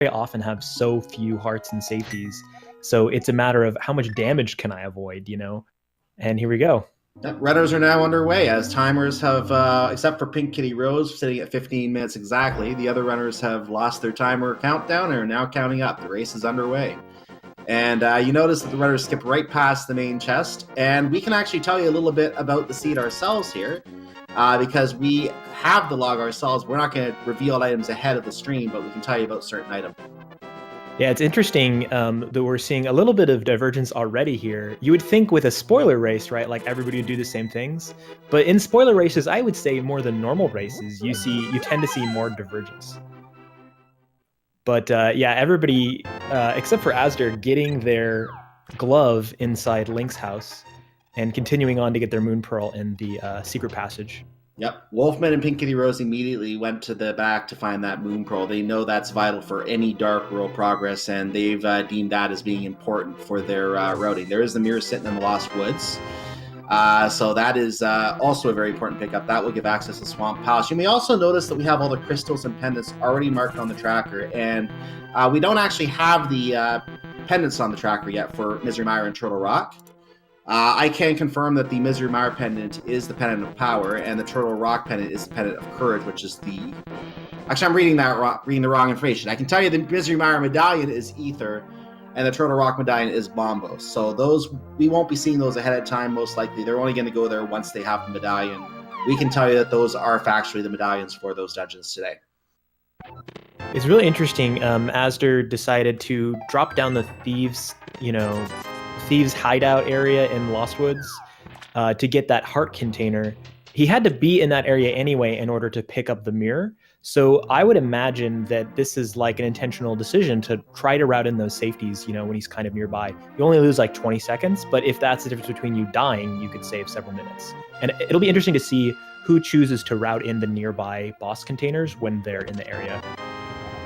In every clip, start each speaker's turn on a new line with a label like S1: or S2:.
S1: often have so few hearts and safeties. So it's a matter of how much damage can I avoid, you know? And here we go.
S2: Runners are now underway as timers have, except for Pink Kitty Rose sitting at 15 minutes exactly, the other runners have lost their timer countdown and are now counting up. The race is underway. And you notice that the runners skip right past the main chest. And we can actually tell you a little bit about the seed ourselves here because we have the log ourselves. We're not going to reveal items ahead of the stream, but we can tell you about certain items.
S1: Yeah, it's interesting that we're seeing a little bit of divergence already here. You would think with a spoiler race, right, like everybody would do the same things. But in spoiler races, I would say more than normal races, you tend to see more divergence. But yeah, everybody, except for Asder, getting their glove inside Link's house and continuing on to get their Moon Pearl in the secret passage.
S2: Yep. Wolfman and Pink Kitty Rose immediately went to the back to find that Moon Pearl. They know that's vital for any Dark World progress, and they've deemed that as being important for their routing. There is the mirror sitting in the Lost Woods. So that is also a very important pickup. That will give access to Swamp Palace. You may also notice that we have all the crystals and pendants already marked on the tracker, and we don't actually have the pendants on the tracker yet for Misery Mire and Turtle Rock. I can confirm that the Misery Mire pendant is the pendant of power, and the Turtle Rock pendant is the pendant of courage, which is the... Actually, I'm reading the wrong information. I can tell you the Misery Mire medallion is Ether, and the Turtle Rock medallion is Bombos. So those, we won't be seeing those ahead of time, most likely. They're only going to go there once they have the medallion. We can tell you that those are factually the medallions for those dungeons today.
S1: It's really interesting. Asder decided to drop down the thieves' hideout area in Lost Woods to get that heart container. He had to be in that area anyway in order to pick up the mirror. So I would imagine that this is like an intentional decision to try to route in those safeties, when he's kind of nearby. You only lose like 20 seconds, but if that's the difference between you dying, you could save several minutes. And it'll be interesting to see who chooses to route in the nearby boss containers when they're in the area.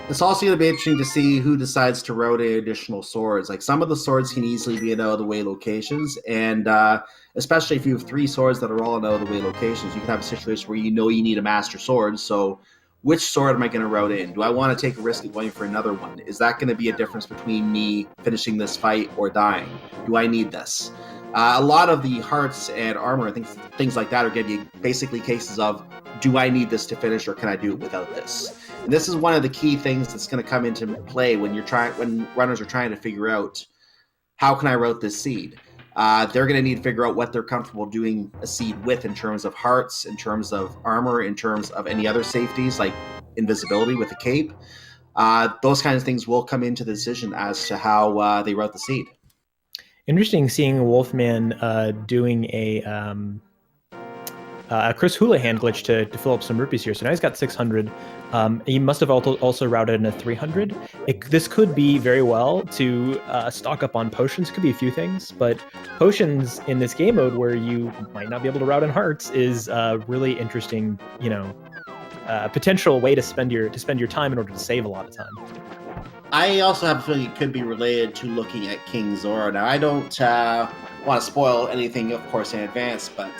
S2: It's also going to be interesting to see who decides to rotate additional swords. Like some of the swords can easily be in out-of-the-way locations, and especially if you have 3 swords that are all in out-of-the-way locations, you can have a situation where you need a master sword. So which sword am I going to route in? Do I want to take a risk of going for another one? Is that going to be a difference between me finishing this fight or dying? Do I need this? A lot of the hearts and armor, I think things like that are going to be basically cases of, do I need this to finish or can I do it without this? And this is one of the key things that's going to come into play when runners are trying to figure out, how can I route this seed? They're going to need to figure out what they're comfortable doing a seed with in terms of hearts, in terms of armor, in terms of any other safeties like invisibility with the cape. Those kinds of things will come into the decision as to how they route the seed.
S1: Interesting seeing Wolfman doing a Chris Houlihan glitch to fill up some rupees here. So now he's got 600. He must have also routed in a 300. This could be very well to stock up on potions. Could be a few things, but potions in this game mode where you might not be able to route in hearts is a really interesting, potential way to spend your time in order to save a lot of time.
S2: I also have a feeling it could be related to looking at King Zora. Now, I don't want to spoil anything, of course, in advance, but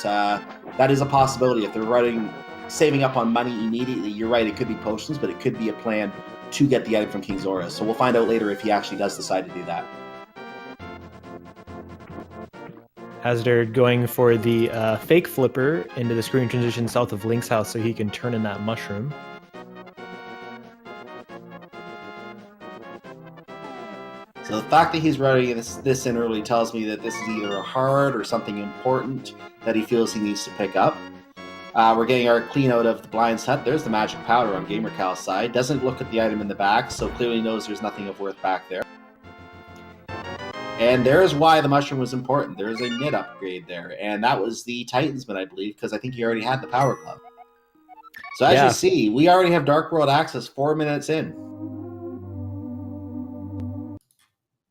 S2: that is a possibility. If they're saving up on money immediately, you're right, it could be potions, but it could be a plan to get the item from King Zora. So we'll find out later if he actually does decide to do that.
S1: Asder going for the fake flipper into the screen transition south of Link's house so he can turn in that mushroom.
S2: So the fact that he's routing this in early tells me that this is either a hard or something important that he feels he needs to pick up. We're getting our clean out of the Blind's Hut. There's the magic powder on GamerCal's side. Doesn't look at the item in the back, so clearly knows there's nothing of worth back there. And there's why the mushroom was important. There's a mid upgrade there, and that was the Titansman, I believe, because I think he already had the Power Glove. So as you see, we already have Dark World access 4 minutes in.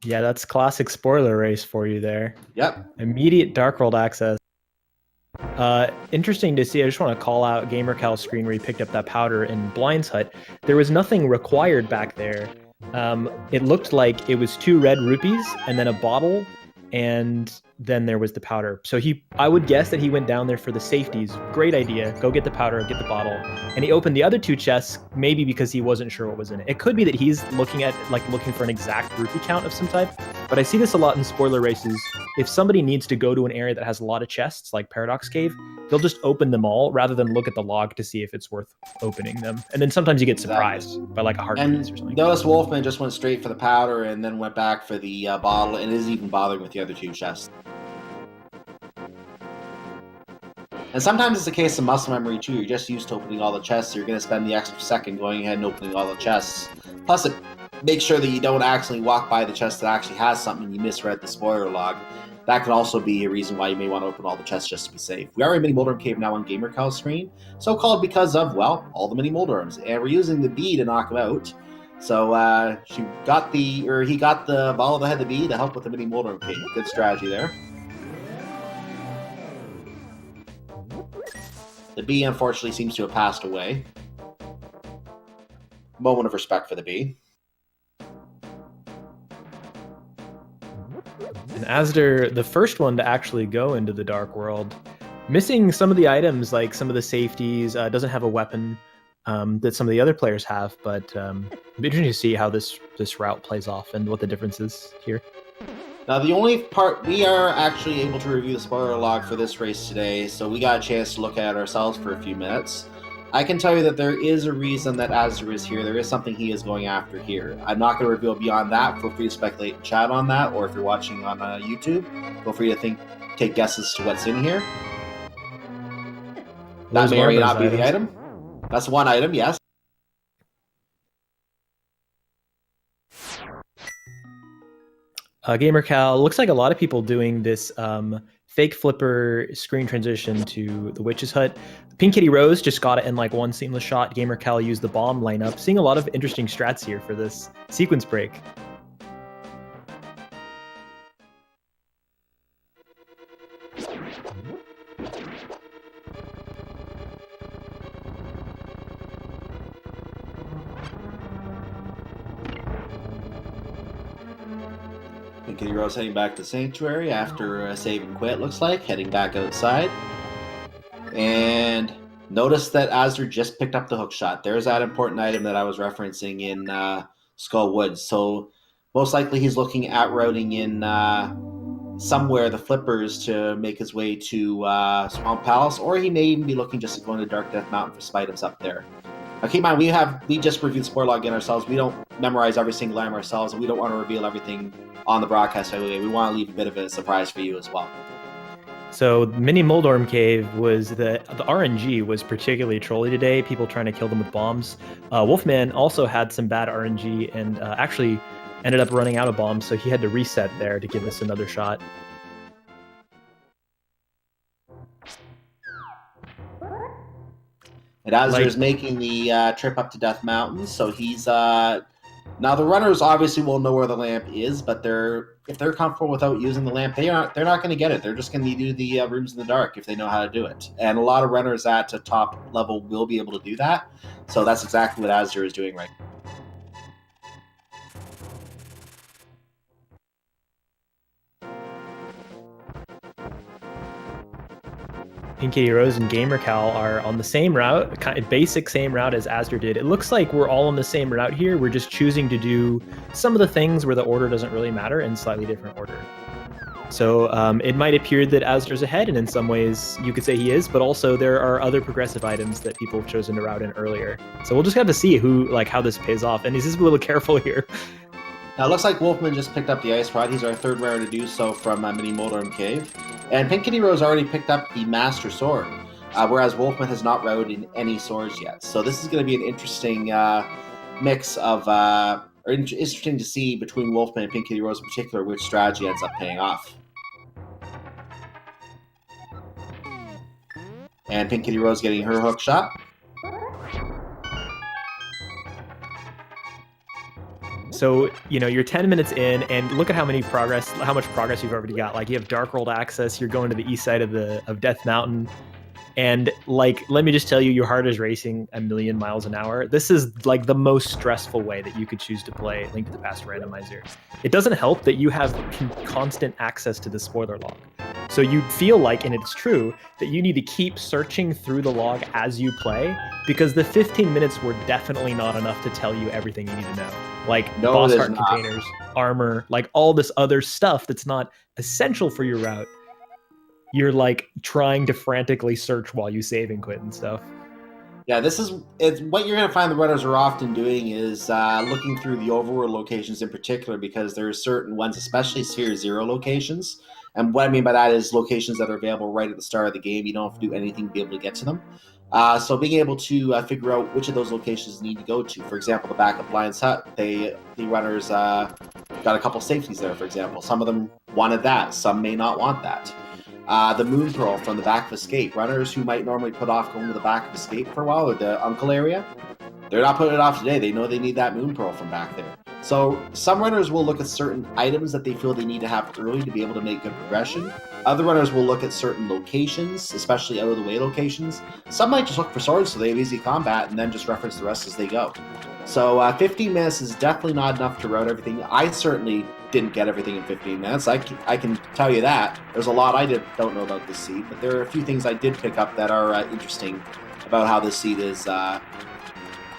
S1: Yeah, that's classic spoiler race for you there.
S2: Yep.
S1: Immediate Dark World access. Interesting to see. I just want to call out GamerCal's screen where he picked up that powder in Blind's Hut. There was nothing required back there. It looked like it was 2 red rupees and then a bottle and then there was the powder. So I would guess that he went down there for the safeties. Great idea. Go get the powder, get the bottle. And he opened the other 2 chests, maybe because he wasn't sure what was in it. It could be that he's looking for an exact rupee count of some type. But I see this a lot in spoiler races. If somebody needs to go to an area that has a lot of chests, like Paradox Cave, they'll just open them all rather than look at the log to see if it's worth opening them. And then sometimes you get surprised by like a hard piece or something.
S2: Notice Wolfman just went straight for the powder and then went back for the bottle and isn't even bothering with the other 2 chests. And sometimes it's a case of muscle memory too. You're just used to opening all the chests, so you're going to spend the extra second going ahead and opening all the chests. Plus, it makes sure that you don't actually walk by the chest that actually has something and you misread the spoiler log. That could also be a reason why you may want to open all the chests just to be safe. We are in Mini Moldorm Cave now on GamerCal's screen, so called because of, well, all the Mini Moldorms. And we're using the bee to knock him out. So he got the ball that had the bee to help with the Mini Moldorm Cave. Good strategy there. The bee, unfortunately, seems to have passed away. Moment of respect for the bee.
S1: And Asder, the first one to actually go into the Dark World, missing some of the items, like some of the safeties, doesn't have a weapon that some of the other players have, but it'll be interesting to see how this route plays off and what the difference is here.
S2: Now, the only part, we are actually able to review the spoiler log for this race today, so we got a chance to look at it ourselves for a few minutes. I can tell you that there is a reason that Asder is here. There is something he is going after here. I'm not going to reveal beyond that. Feel free to speculate and chat on that, or if you're watching on YouTube, feel free to take guesses to what's in here. That may or may not be the item. That's one item, yes.
S1: GamerCal, looks like a lot of people doing this fake flipper screen transition to the Witch's Hut. Pink Kitty Rose just got it in like one seamless shot. GamerCal used the bomb lineup. Seeing a lot of interesting strats here for this sequence break.
S2: Kitty Rose heading back to Sanctuary after save and quit, looks like. Heading back outside. And notice that Asder just picked up the hook shot. There's that important item that I was referencing in Skull Woods. So most likely he's looking at routing in somewhere the flippers to make his way to Swamp Palace, or he may even be looking just at going to Dark Death Mountain for some items up there. Now keep in mind, we just reviewed spoiler log in ourselves. We don't memorize every single item ourselves, and we don't want to reveal everything on the broadcast right away. We want to leave a bit of a surprise for you as well.
S1: So Mini Moldorm Cave was the RNG was particularly trolly today. People trying to kill them with bombs. Wolfman also had some bad RNG and actually ended up running out of bombs, so he had to reset there to give us another shot.
S2: And Asder's making the trip up to Death Mountain, so he's now the runners obviously will know where the lamp is, but if they're comfortable without using the lamp, they're not going to get it. They're just going to do the rooms in the dark if they know how to do it. And a lot of runners at the top level will be able to do that. So that's exactly what Asder is doing right now.
S1: Pink Kitty Rose and GamerCal are on the same route, kind of basic same route as Asder did. It looks like we're all on the same route here. We're just choosing to do some of the things where the order doesn't really matter in slightly different order. So it might appear that Asder's ahead, and in some ways you could say he is, but also there are other progressive items that people have chosen to route in earlier. So we'll just have to see how this pays off, and he's just a little careful here.
S2: Now it looks like Wolfman just picked up the Ice Rod. He's our third rare to do so from Mini Moldorm Cave. And Pink Kitty Rose already picked up the Master Sword, whereas Wolfman has not routed in any swords yet. So this is going to be an interesting mix of, or interesting to see between Wolfman and Pink Kitty Rose in particular, which strategy ends up paying off. And Pink Kitty Rose getting her hook shot.
S1: So, you're 10 minutes in, and look at how much progress you've already got. Like, you have Dark World access, you're going to the east side of Death Mountain, and, let me just tell you, your heart is racing a million miles an hour. This is, the most stressful way that you could choose to play Link to the Past Randomizer. It doesn't help that you have constant access to the spoiler log. So you feel like, and it's true, that you need to keep searching through the log as you play, because the 15 minutes were definitely not enough to tell you everything you need to know. Like
S2: No,
S1: boss
S2: it is
S1: heart
S2: not.
S1: containers, armor, like all this other stuff that's not essential for your route. You're like trying to frantically search while you save and quit and stuff.
S2: Yeah, it's what you're going to find the runners are often doing is looking through the overworld locations in particular, because there are certain ones, especially Sphere Zero locations. And what I mean by that is locations that are available right at the start of the game. You don't have to do anything to be able to get to them. So being able to figure out which of those locations you need to go to. For example, the back of Lion's Hut, the runners got a couple safeties there, for example. Some of them wanted that. Some may not want that. The Moon Pearl from the back of Escape. Runners who might normally put off going to the back of Escape for a while, or the Uncle area, they're not putting it off today. They know they need that Moon Pearl from back there. So some runners will look at certain items that they feel they need to have early to be able to make good progression. Other runners will look at certain locations, especially out-of-the-way locations. Some might just look for swords so they have easy combat and then just reference the rest as they go. So 15 minutes is definitely not enough to route everything. I certainly didn't get everything in 15 minutes. I can tell you that. There's a lot I don't know about this seed, but there are a few things I did pick up that are interesting about how this seed is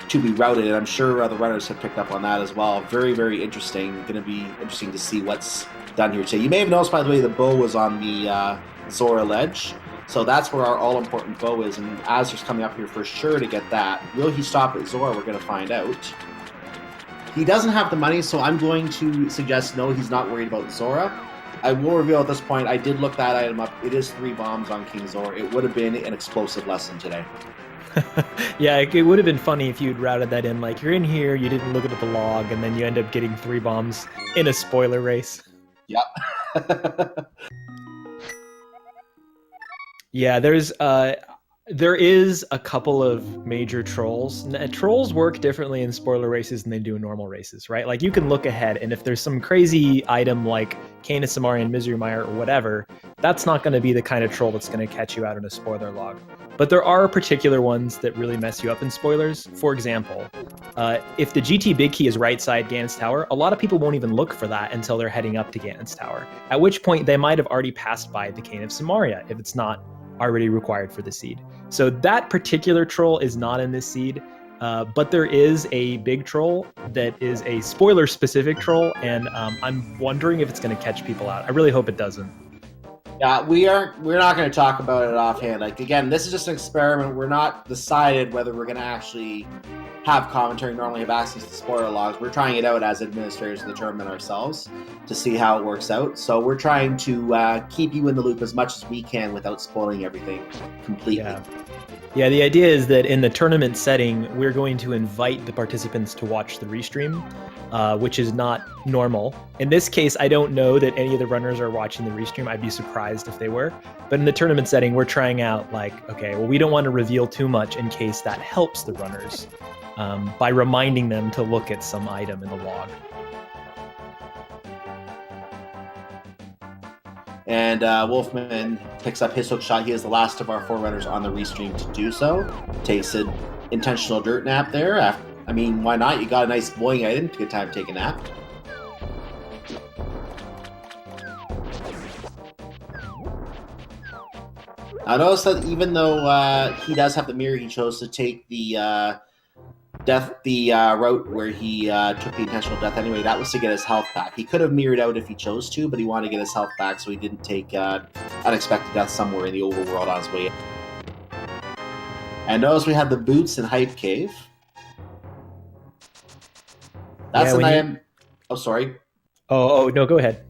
S2: to be routed, and I'm sure the runners have picked up on that as well. Very, very interesting. Going to be interesting to see what's done here today. You may have noticed, by the way, the bow was on the Zora ledge. So that's where our all-important bow is, and Azur's coming up here for sure to get that. Will he stop at Zora? We're going to find out. He doesn't have the money, so I'm going to suggest no, he's not worried about Zora. I will reveal at this point, I did look that item up. It is 3 bombs on King Zora. It would have been an explosive lesson today.
S1: Yeah, it would have been funny if you'd routed that in, like, you're in here, you didn't look at the log, and then you end up getting 3 bombs in a spoiler race.
S2: Yep.
S1: Yeah, there is a couple of major trolls. Trolls work differently in spoiler races than they do in normal races, right? Like, you can look ahead, and if there's some crazy item like Canis Samarian, Misery Mire, or whatever, that's not going to be the kind of troll that's going to catch you out in a spoiler log. But there are particular ones that really mess you up in spoilers. For example, if the GT Big Key is right side Ganon's Tower, a lot of people won't even look for that until they're heading up to Ganon's Tower, at which point they might have already passed by the Cane of Samaria if it's not already required for the seed. So that particular troll is not in this seed, but there is a big troll that is a spoiler-specific troll, and I'm wondering if it's going to catch people out. I really hope it doesn't.
S2: Yeah, we're not going to talk about it offhand. Like, again, this is just an experiment. We're not decided whether we're going to actually have commentary, normally have access to spoiler logs. We're trying it out as administrators to determine ourselves to see how it works out. So we're trying to keep you in the loop as much as we can without spoiling everything completely.
S1: Yeah, the idea is that in the tournament setting, we're going to invite the participants to watch the restream, which is not normal. In this case, I don't know that any of the runners are watching the restream. I'd be surprised if they were. But in the tournament setting, we're trying out, like, okay, well, we don't want to reveal too much in case that helps the runners by reminding them to look at some item in the log.
S2: And Wolfman picks up his hook shot. He is the last of our 4 runners on the restream to do so. Takes an intentional dirt nap there. I mean, why not? You got a nice boing item. Good time to take a nap. I noticed that even though he does have the mirror, he chose to take the route where he took the intentional death anyway. That was to get his health back. He could have mirrored out if he chose to, but he wanted to get his health back, so he didn't take unexpected death somewhere in the overworld on his way. And notice we have the boots in Hype Cave. That's an item. Oh, sorry.
S1: Oh, no, go ahead.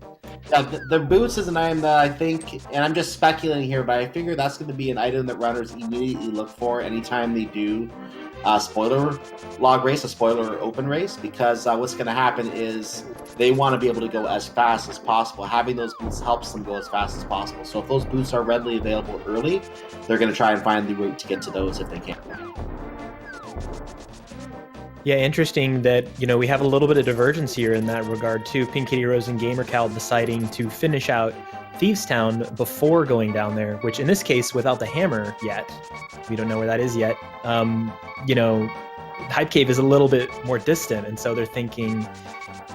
S2: Yeah, the boots is an item that I think, and I'm just speculating here, but I figure that's going to be an item that runners immediately look for anytime they do a spoiler log race, a spoiler open race, because what's going to happen is they want to be able to go as fast as possible. Having those boots helps them go as fast as possible. So if those boots are readily available early, they're going to try and find the route to get to those if they can.
S1: Yeah, interesting that, we have a little bit of divergence here in that regard too. Pink Kitty Rose and GamerCal deciding to finish out Thieves Town before going down there, which in this case, without the hammer yet, we don't know where that is yet. Hype Cave is a little bit more distant, and so they're thinking,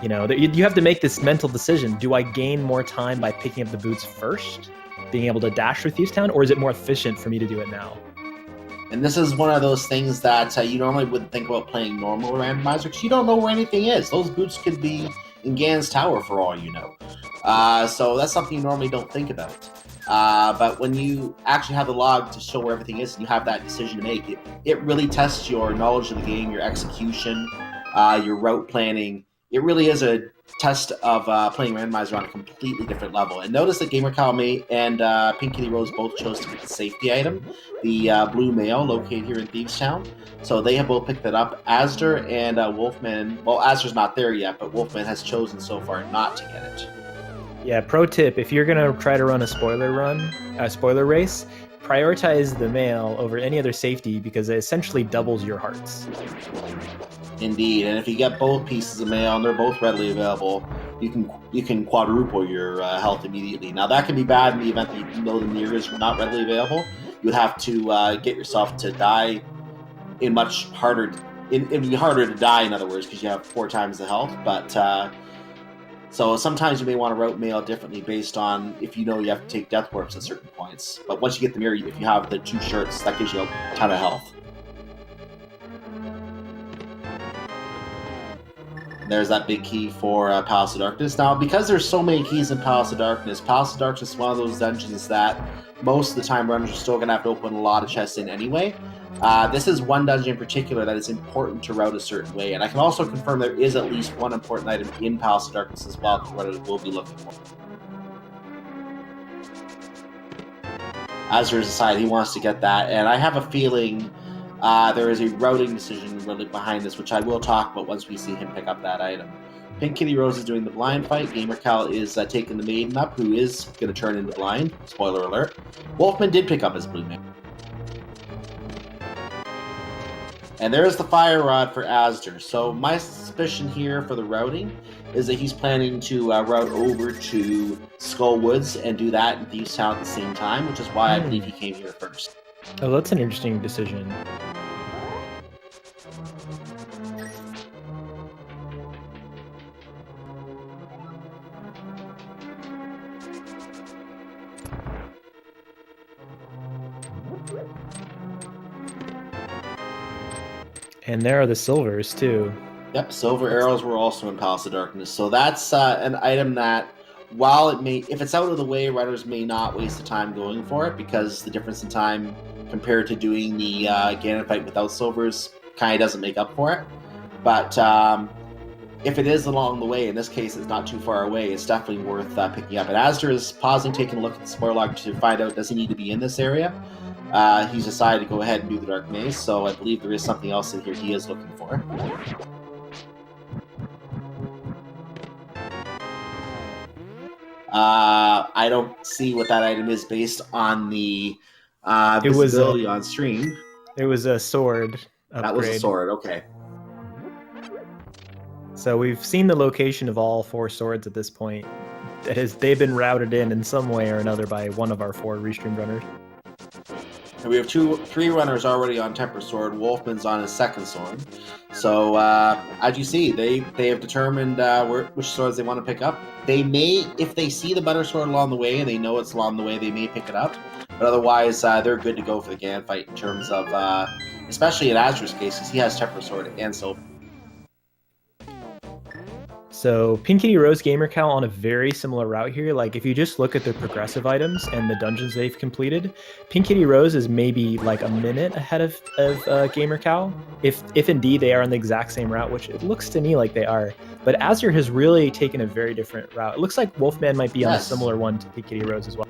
S1: that you have to make this mental decision. Do I gain more time by picking up the boots first? being able to dash through Thieves Town, or is it more efficient for me to do it now?
S2: And this is one of those things that you normally wouldn't think about playing normal randomizer because you don't know where anything is. Those boots could be in Gan's Tower for all you know. So that's something you normally don't think about. But when you actually have the log to show where everything is and you have that decision to make, it really tests your knowledge of the game, your execution, your route planning. It really is a test of playing randomizer on a completely different level. And notice that Gamer Calme and Pink Kitty Rose both chose to pick the safety item, the blue mail located here in Thieves Town. So they have both picked that up. Asder and Wolfman, well, Asder's not there yet, but Wolfman has chosen so far not to get it.
S1: Yeah, pro tip, if you're going to try to run a spoiler race, prioritize the mail over any other safety because it essentially doubles your hearts.
S2: Indeed, and if you get both pieces of mail and they're both readily available, you can quadruple your health immediately. Now that can be bad in the event that you know the mirror is not readily available. You would have to get yourself to die in much harder. It would be harder to die, in other words, because you have 4 times the health. But so sometimes you may want to route mail differently based on if you know you have to take death warps at certain points. But once you get the mirror, if you have the 2 shirts, that gives you a ton of health. There's that big key for Palace of Darkness. Now, because there's so many keys in Palace of Darkness is one of those dungeons that most of the time runners are still going to have to open a lot of chests in anyway. This is one dungeon in particular that is important to route a certain way, and I can also confirm there is at least one important item in Palace of Darkness as well that runners will be looking for. Azur has decided he wants to get that, and I have a feeling there is a routing decision really behind this, which I will talk about once we see him pick up that item. Pink Kitty Rose is doing the blind fight. Gamer Cal is taking the maiden up, who is going to turn into blind. Spoiler alert. Wolfman did pick up his blue maiden. And there's the fire rod for Asder. So my suspicion here for the routing is that he's planning to route over to Skull Woods and do that in Thieves Town at the same time, which is why I believe he came here first.
S1: Oh, that's an interesting decision. And there are the silvers, too.
S2: Yep, silver arrows were also in Palace of Darkness. So that's an item that, while it may, if it's out of the way, runners may not waste the time going for it because the difference in time compared to doing the Ganon fight without silvers kind of doesn't make up for it. But if it is along the way, in this case it's not too far away, it's definitely worth picking up. And Asder is pausing, taking a look at the spoiler log to find out, does he need to be in this area? He's decided to go ahead and do the Dark Maze, so I believe there is something else in here he is looking for. I don't see what that item is based on the visibility on stream.
S1: It was a sword upgrade.
S2: That was a sword, okay.
S1: So we've seen the location of all 4 swords at this point. They've been routed in some way or another by one of our 4 restream runners.
S2: And we have 3 runners already on Temper Sword. Wolfman's on his second sword. So, as you see, they have determined which swords they want to pick up. They may, if they see the Butter Sword along the way and they know it's along the way, they may pick it up. But otherwise, they're good to go for the Ganon fight in terms of, especially in Azur's case, because he has Temper Sword and Silver.
S1: So Pink Kitty Rose Gamer Cow on a very similar route here. Like if you just look at the progressive items and the dungeons they've completed, Pink Kitty Rose is maybe like a minute ahead of Gamer Cow, if indeed they are on the exact same route, which it looks to me like they are. But Azur has really taken a very different route. It looks like Wolfman might be on a similar one to Pink Kitty Rose as well.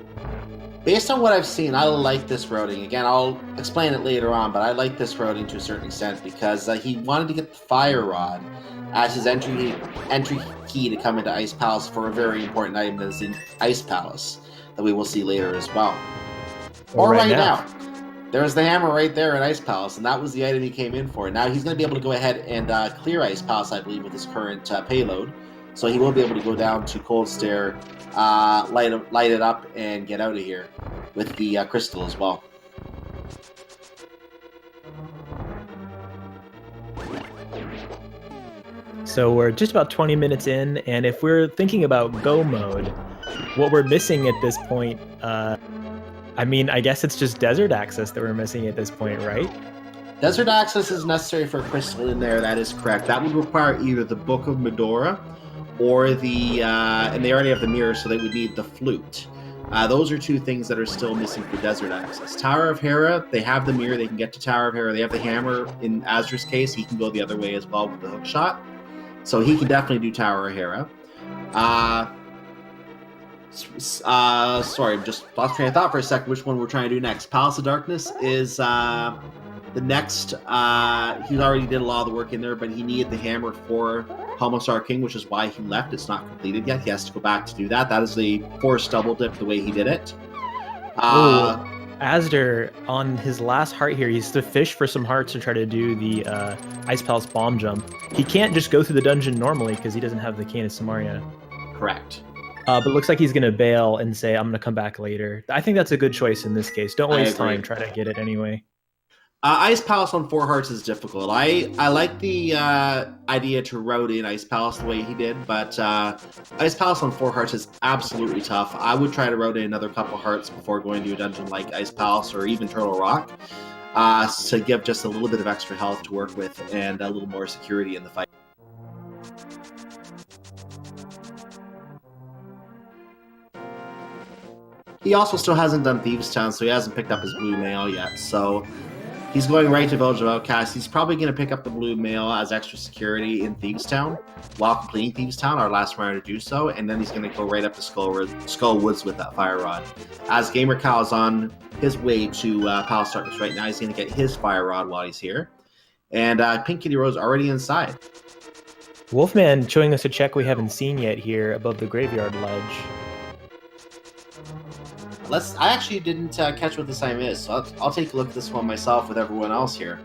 S2: Based on what I've seen, I like this routing. Again, I'll explain it later on, but I like this routing to a certain extent because he wanted to get the Fire Rod as his entry key to come into Ice Palace for a very important item that is in Ice Palace that we will see later as well. Or right now. There's the hammer right there in Ice Palace, and that was the item he came in for. Now he's going to be able to go ahead and clear Ice Palace, I believe, with his current payload. So he will be able to go down to Cold Stair, light it up, and get out of here with the crystal as well.
S1: So we're just about 20 minutes in, and if we're thinking about go mode, what we're missing at this point, I mean, I guess it's just desert access that we're missing at this point, right?
S2: Desert access is necessary for a crystal in there. That is correct. That would require either the Book of Medora or the, and they already have the mirror, so they would need the flute. Those are two things that are still missing for desert access. Tower of Hera, they have the mirror, they can get to Tower of Hera. They have the hammer. In Azra's case, he can go the other way as well with the hook shot. So he can definitely do Tower of Hera. Sorry, just lost train of thought for a second. Which one we're trying to do next? Palace of Darkness is the next. He already did a lot of the work in there, but he needed the hammer for Helmstar King, which is why he left. It's not completed yet. He has to go back to do that. That is the forced double dip the way he did it.
S1: Asder, on his last heart here, he's to fish for some hearts to try to do the Ice Palace bomb jump. He can't just go through the dungeon normally because he doesn't have the Cane of Samaria.
S2: Correct.
S1: But it looks like he's going to bail and say, I'm going to come back later. I think that's a good choice in this case. Don't waste time. Try to get it anyway.
S2: Ice Palace on 4 hearts is difficult. I like the idea to route in Ice Palace the way he did, but Ice Palace on 4 hearts is absolutely tough. I would try to route in another couple hearts before going to a dungeon like Ice Palace or even Turtle Rock to give just a little bit of extra health to work with and a little more security in the fight. He also still hasn't done Thieves Town, so he hasn't picked up his blue mail yet. So he's going right to Village of Outcasts. He's probably going to pick up the blue mail as extra security in Thieves Town while completing Thieves Town, our last runner to do so, and then he's going to go right up to Skull Woods with that Fire Rod. As Gamer Cal is on his way to Palace Darkness right now, he's going to get his Fire Rod while he's here. And Pink Kitty Rose already inside.
S1: Wolfman showing us a check we haven't seen yet here above the graveyard ledge.
S2: I actually didn't catch what this item is, so I'll take a look at this one myself with everyone else here.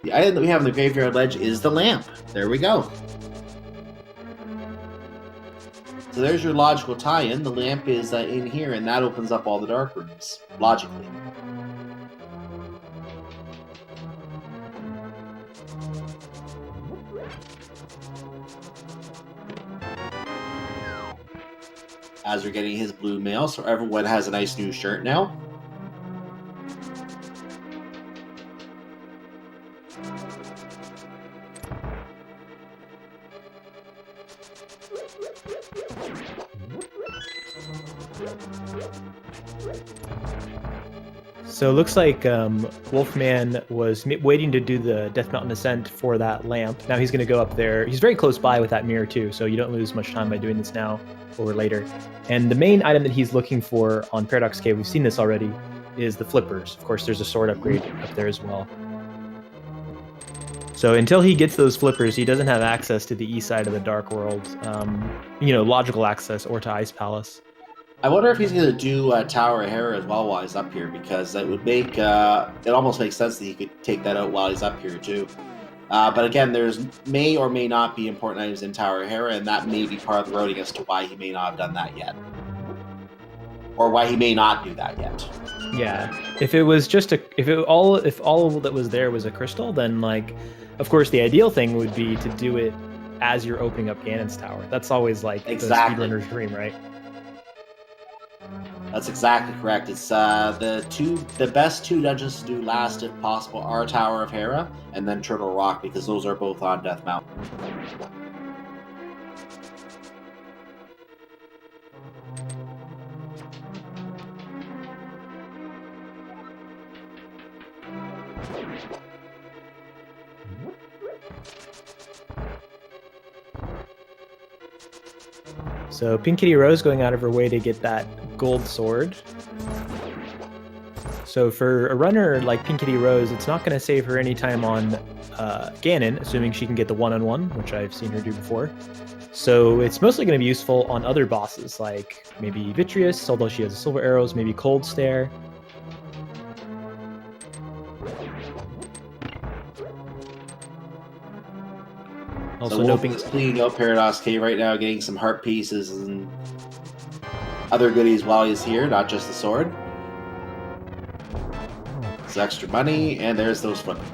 S2: The item that we have on the graveyard ledge is the lamp. There we go. So there's your logical tie-in. The lamp is in here, and that opens up all the dark rooms, logically. As we're getting his blue mail, so everyone has a nice new shirt now.
S1: So it looks like Wolfman was waiting to do the Death Mountain Ascent for that lamp. Now he's going to go up there. He's very close by with that mirror too, so you don't lose much time by doing this now or later. And the main item that he's looking for on Paradox Cave, we've seen this already, is the flippers. Of course, there's a sword upgrade up there as well. So until he gets those flippers, he doesn't have access to the east side of the Dark World, logical access, or to Ice Palace.
S2: I wonder if he's going to do Tower of Hera as well while he's up here, because that would make it almost makes sense that he could take that out while he's up here too. But again, there's may or may not be important items in Tower of Hera, and that may be part of the routing as to why he may not have done that yet, or why he may not do that yet.
S1: Yeah, if it was just if all that was there was a crystal, then of course the ideal thing would be to do it as you're opening up Ganon's Tower. That's always
S2: exactly
S1: the speedrunner's dream, right?
S2: That's exactly correct. It's the best 2 dungeons to do last, if possible, are Tower of Hera and then Turtle Rock, because those are both on Death Mountain.
S1: So Pink Kitty Rose going out of her way to get that gold sword. So for a runner like Pink Kitty Rose, it's not going to save her any time on Ganon, assuming she can get the one-on-one, which I've seen her do before. So it's mostly going to be useful on other bosses, like maybe Vitreous, although she has silver arrows, maybe Cold Stare.
S2: Also, Wolf is cleaning out Paradox Cave right now, getting some heart pieces and other goodies while he's here, not just the sword. It's extra money, and there's those flippers.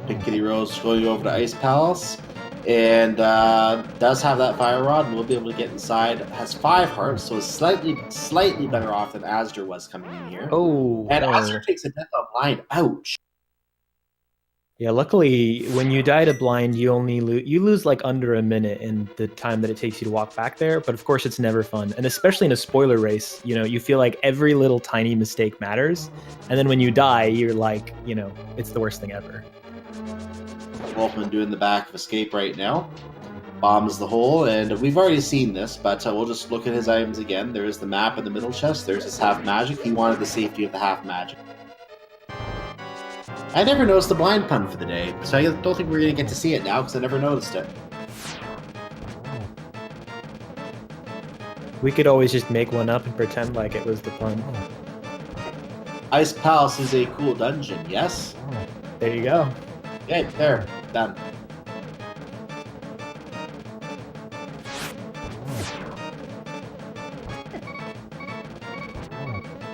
S2: Pink Kitty Rose going over to Ice Palace. And does have that fire rod, and will be able to get inside. Has 5 hearts, so is slightly better off than Asder was coming in here.
S1: Oh,
S2: And
S1: no.
S2: Asder takes a death on blind. Ouch.
S1: Yeah, luckily, when you die to blind, you only lose like under a minute in the time that it takes you to walk back there. But of course, it's never fun, and especially in a spoiler race, you know, you feel like every little tiny mistake matters, and then when you die, you're like, you know, it's the worst thing ever.
S2: Wolfman doing the back of escape right now. Bombs the hole, and we've already seen this, but we'll just look at his items again. There is the map in the middle chest. There's his half magic. He wanted the safety of the half magic. I never noticed the blind pun for the day, so I don't think we're going to get to see it now because I never noticed it.
S1: We could always just make one up and pretend like it was the pun.
S2: Ice Palace is a cool dungeon, yes?
S1: There you go.
S2: Okay, there. Done.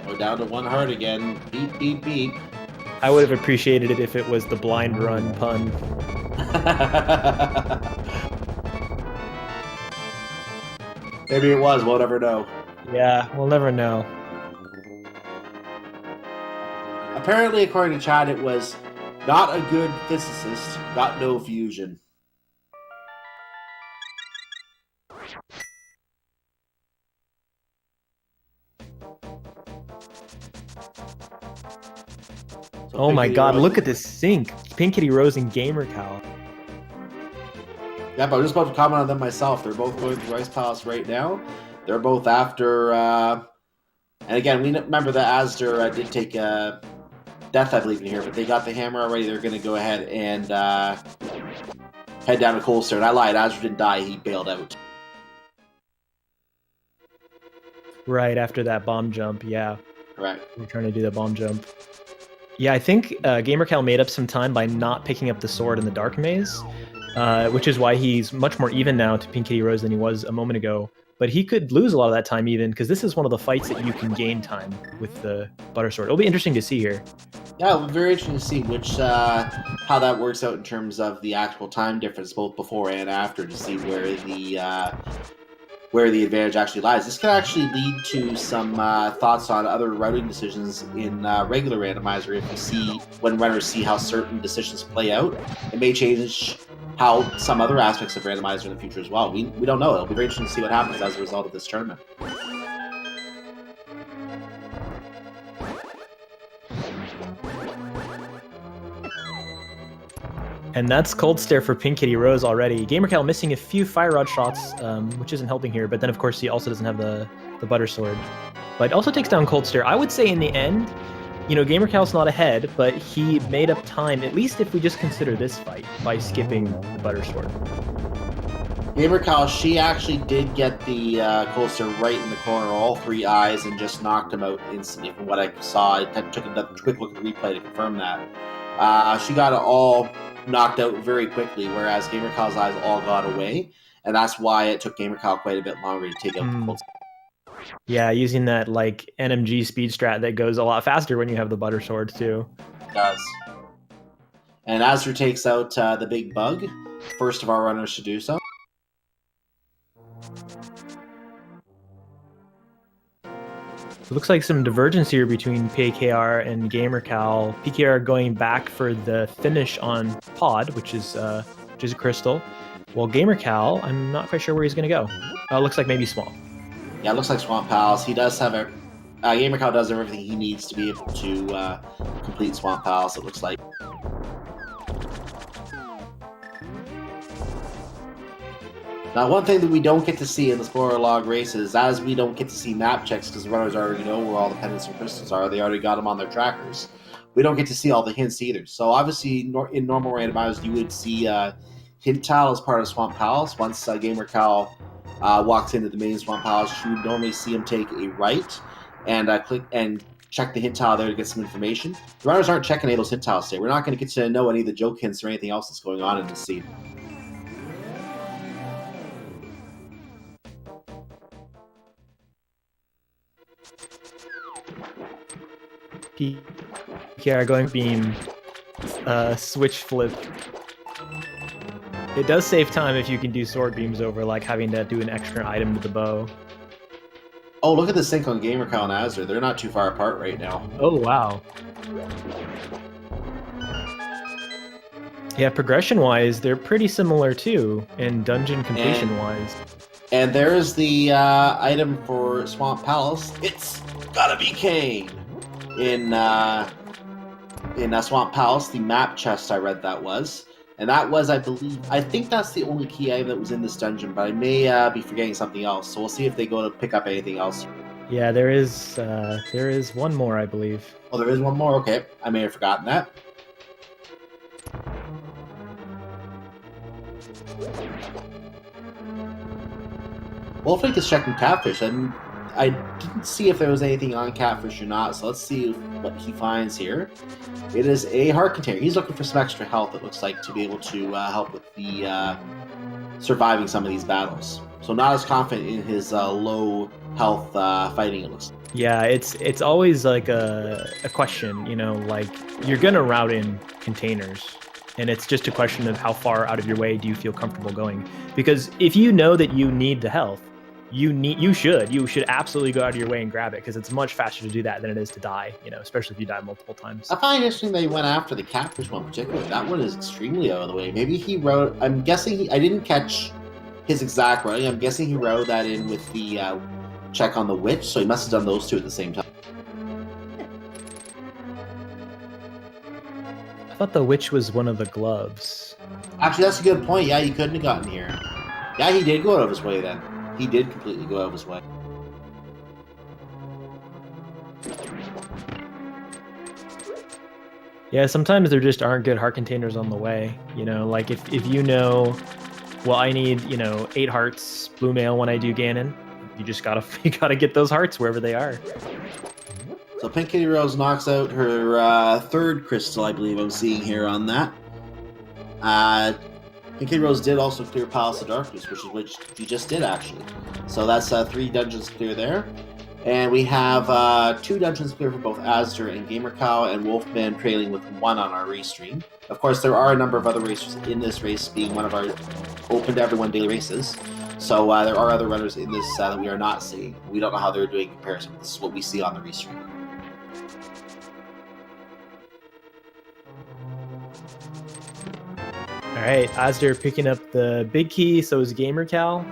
S2: We're down to 1 heart again. Beep, beep, beep.
S1: I would have appreciated it if it was the blind run pun.
S2: Maybe it was, we'll never know.
S1: Yeah, we'll never know.
S2: Apparently, according to Chad, it was not a good physicist, got no fusion. So
S1: Oh my god,
S2: Rose,
S1: look at this sync. Pink Kitty Rose and Gamer Cow.
S2: Yeah, but I'm just about to comment on them myself. They're both going through Ice Palace right now. They're both after... and again, we remember that Asder did take death, I believe, in here, but they got the hammer already. They're going to go ahead and head down to Colster. And I lied, Asder didn't die. He bailed out.
S1: Right after that bomb jump, yeah.
S2: Correct.
S1: We're trying to do that bomb jump. Yeah, I think Gamer Cow made up some time by not picking up the sword in the Dark Maze, which is why he's much more even now to Pink Kitty Rose than he was a moment ago. But he could lose a lot of that time even, because this is one of the fights that you can gain time with the Butter Sword. It'll be interesting to see here.
S2: Yeah, it'll be very interesting to see how that works out in terms of the actual time difference, both before and after, to see where the advantage actually lies. This could actually lead to some thoughts on other routing decisions in regular randomizer. If you see, when runners see how certain decisions play out, it may change how some other aspects of randomizer in the future as well. We don't know. It'll be very interesting to see what happens as a result of this tournament.
S1: And that's Cold Stare for Pink Kitty Rose already. Gamer Cow missing a few Fire Rod shots, which isn't helping here. But then, of course, he also doesn't have the Butter Sword. But also takes down Cold Stare. I would say in the end, you know, Gamer Cow's not ahead, but he made up time, at least if we just consider this fight, by skipping the Butter Sword.
S2: Gamer Cow, she actually did get the Coaster right in the corner, all 3 eyes, and just knocked him out instantly. From what I saw, I took a quick look at the replay to confirm that. She got it all knocked out very quickly, whereas Gamer Cow's eyes all got away, and that's why it took Gamer Cow quite a bit longer to take out the Coaster.
S1: Yeah, using that like NMG speed strat that goes a lot faster when you have the Butter Sword too.
S2: It does. And Asder takes out the big bug, first of our runners to do so.
S1: It looks like some divergence here between PKR and Gamer Cow. PKR going back for the finish on Pod, which is a crystal. While Gamer Cow, I'm not quite sure where he's going to go. Looks like maybe Swamp.
S2: Yeah, it looks like Swamp Palace. He does have Gamer Cow does everything he needs to be able to complete Swamp Palace, it looks like. Now, one thing that we don't get to see in the spoiler log races, as we don't get to see map checks because the runners already know where all the pendants and crystals are, they already got them on their trackers. We don't get to see all the hints either. So obviously, in normal randomizers, you would see hint tile as part of Swamp Palace. Once Gamer Cow walks into the main Swamp Palace, you would normally see him take a right and click and check the hint tile there to get some information. The runners aren't checking any of those hint tiles today. We're not going to get to know any of the joke hints or anything else that's going on in the scene.
S1: PKR going beam. switch flip. It does save time if you can do sword beams over like having to do an extra item to the bow.
S2: Oh, look at the sync on GamerCal and Azure. They're not too far apart right now.
S1: Oh, wow. Yeah, progression-wise, they're pretty similar too, and dungeon completion-wise.
S2: And there's the item for Swamp Palace. It's gotta be Kane. In Swamp Palace, the map chest I read that was. And that was, I think that's the only key item that was in this dungeon, but I may be forgetting something else. So we'll see if they go to pick up anything else.
S1: Yeah, there is one more, I believe.
S2: Oh, there is one more? Okay, I may have forgotten that. Wolflake is checking Catfish, and I didn't see if there was anything on Catfish or not, so let's see what he finds here. It is a heart container. He's looking for some extra health, it looks like, to be able to help with the surviving some of these battles. So not as confident in his low health fighting, it looks like.
S1: Yeah, it's always like a question, you know, like you're gonna route in containers, and it's just a question of how far out of your way do you feel comfortable going. Because if you know that you need the health, you should absolutely go out of your way and grab it, because it's much faster to do that than it is to die, you know, especially if you die multiple times.
S2: I find it interesting they went after the Catfish one particularly. That one is extremely out of the way. Maybe he wrote, I'm guessing, I didn't catch his exact writing. I'm guessing he wrote that in with the check on the witch, so he must have done those two at the same time.
S1: I thought the witch was one of the gloves.
S2: Actually, that's a good point. Yeah, he couldn't have gotten here. Yeah, he did go out of his way then. He did completely go out of his way.
S1: Yeah, sometimes there just aren't good heart containers on the way. You know, like if you know, well, I need, you know, 8 hearts, blue mail when I do Ganon, you just gotta get those hearts wherever they are.
S2: So Pink Kitty Rose knocks out her third crystal, I believe I'm seeing here on that. Pink Kitty Rose did also clear Palace of Darkness, which she just did, actually. So that's 3 dungeons clear there. And we have 2 dungeons clear for both Azure and GamerCow, and Wolfman trailing with 1 on our race stream. Of course, there are a number of other racers in this race, being one of our open to everyone daily races. So there are other runners in this that we are not seeing. We don't know how they're doing in comparison. This is what we see on the race stream.
S1: Alright, Azure picking up the big key, so is GamerCal.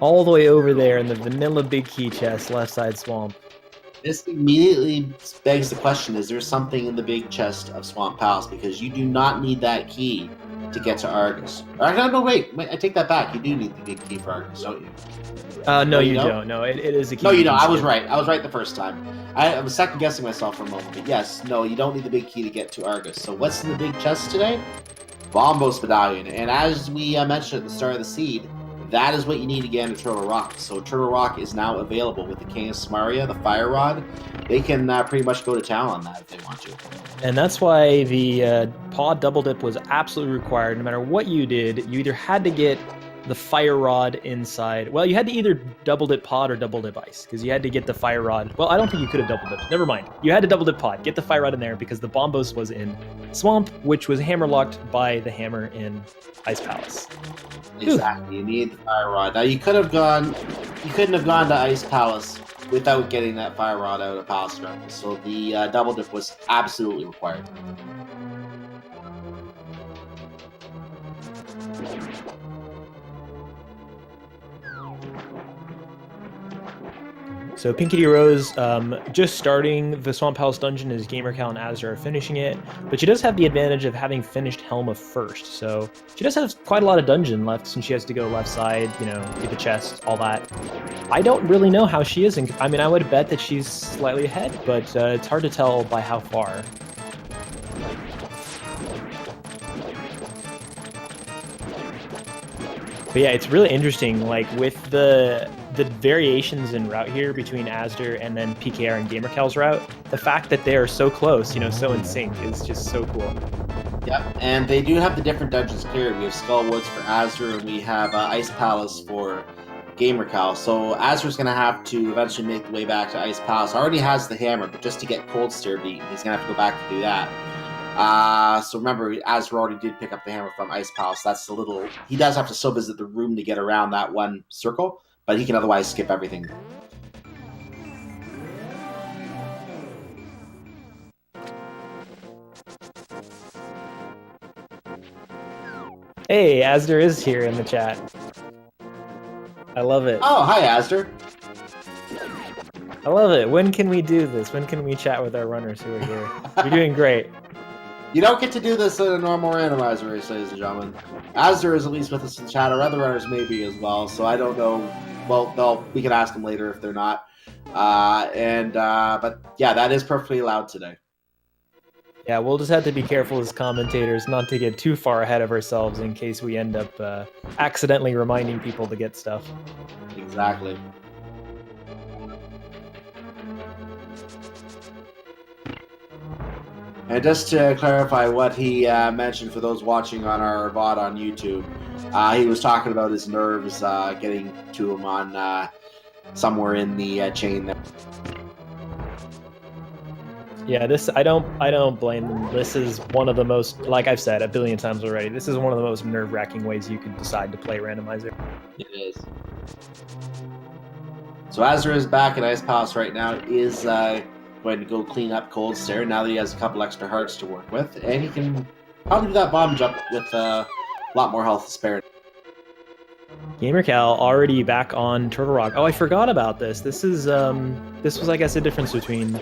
S1: All the way over there in the vanilla big key chest, left side swamp.
S2: This immediately begs the question, is there something in the big chest of Swamp Palace? Because you do not need that key to get to Argus. No, wait, I take that back. You do need the big key for Argus, don't you?
S1: No, you don't. No, it is a key.
S2: No, you don't. I was right. I was right the first time. I was second guessing myself for a moment. But yes, no, you don't need the big key to get to Argus. So what's in the big chest today? Bombos Medallion. And as we mentioned at the start of the seed, that is what you need to get into Turtle Rock. So Turtle Rock is now available with the King of Samaria, the Fire Rod. They can pretty much go to town on that if they want to.
S1: And that's why the pod double dip was absolutely required. No matter what you did, you either had to get the Fire Rod inside. Well, you had to either double dip pod or double dip ice, because you had to get the Fire Rod. Well, I don't think you could have double dipped. Never mind. You had to double dip pod. Get the Fire Rod in there, because the Bombos was in Swamp, which was hammer locked by the hammer in Ice Palace.
S2: Exactly. You need the Fire Rod. Now you couldn't have gone to Ice Palace without getting that Fire Rod out of Palace Run. So the double dip was absolutely required.
S1: So Pink Kitty Rose, just starting the Swamp Palace dungeon as GamerCal and Azure are finishing it, but she does have the advantage of having finished Helma first, so she does have quite a lot of dungeon left since she has to go left side, you know, get the chest, all that. I don't really know how she is, I mean, I would bet that she's slightly ahead, but it's hard to tell by how far. But yeah, it's really interesting, like with the variations in route here between Azure and then PKR and GamerCal's route, the fact that they are so close, you know, so in sync is just so cool.
S2: Yep, and they do have the different dungeons cleared. We have Skull Woods for Azure, and we have Ice Palace for GamerCal. So Azure's going to have to eventually make the way back to Ice Palace. Already has the hammer, but just to get Cold Stare beaten, he's going to have to go back to do that. So remember, Azra already did pick up the hammer from Ice Palace. That's a little. He does have to still visit the room to get around that one circle, but he can otherwise skip everything.
S1: Hey, Asder is here in the chat. I love it.
S2: Oh, hi, Asder.
S1: I love it. When can we do this? When can we chat with our runners who are here? You're doing great.
S2: You don't get to do this in a normal randomizer race, ladies and gentlemen. Asder is at least with us in the chat. Our other runners may be as well, so I don't know. Well, we can ask them later if they're not. But yeah, that is perfectly allowed today.
S1: Yeah, we'll just have to be careful as commentators not to get too far ahead of ourselves in case we end up accidentally reminding people to get stuff.
S2: Exactly. And just to clarify what he mentioned for those watching on our VOD on YouTube, he was talking about his nerves getting to him on somewhere in the chain there.
S1: Yeah, I don't blame them. This is one of the most, like I've said a billion times already, this is one of the most nerve-wracking ways you can decide to play randomizer.
S2: It is. So Azra is back at Ice Palace right now, is going to go clean up Cold Stare now that he has a couple extra hearts to work with, and he can probably do that bomb jump with a lot more health to spare.
S1: GamerCal already back on Turtle Rock. Oh, I forgot about this. This was, I guess, a difference between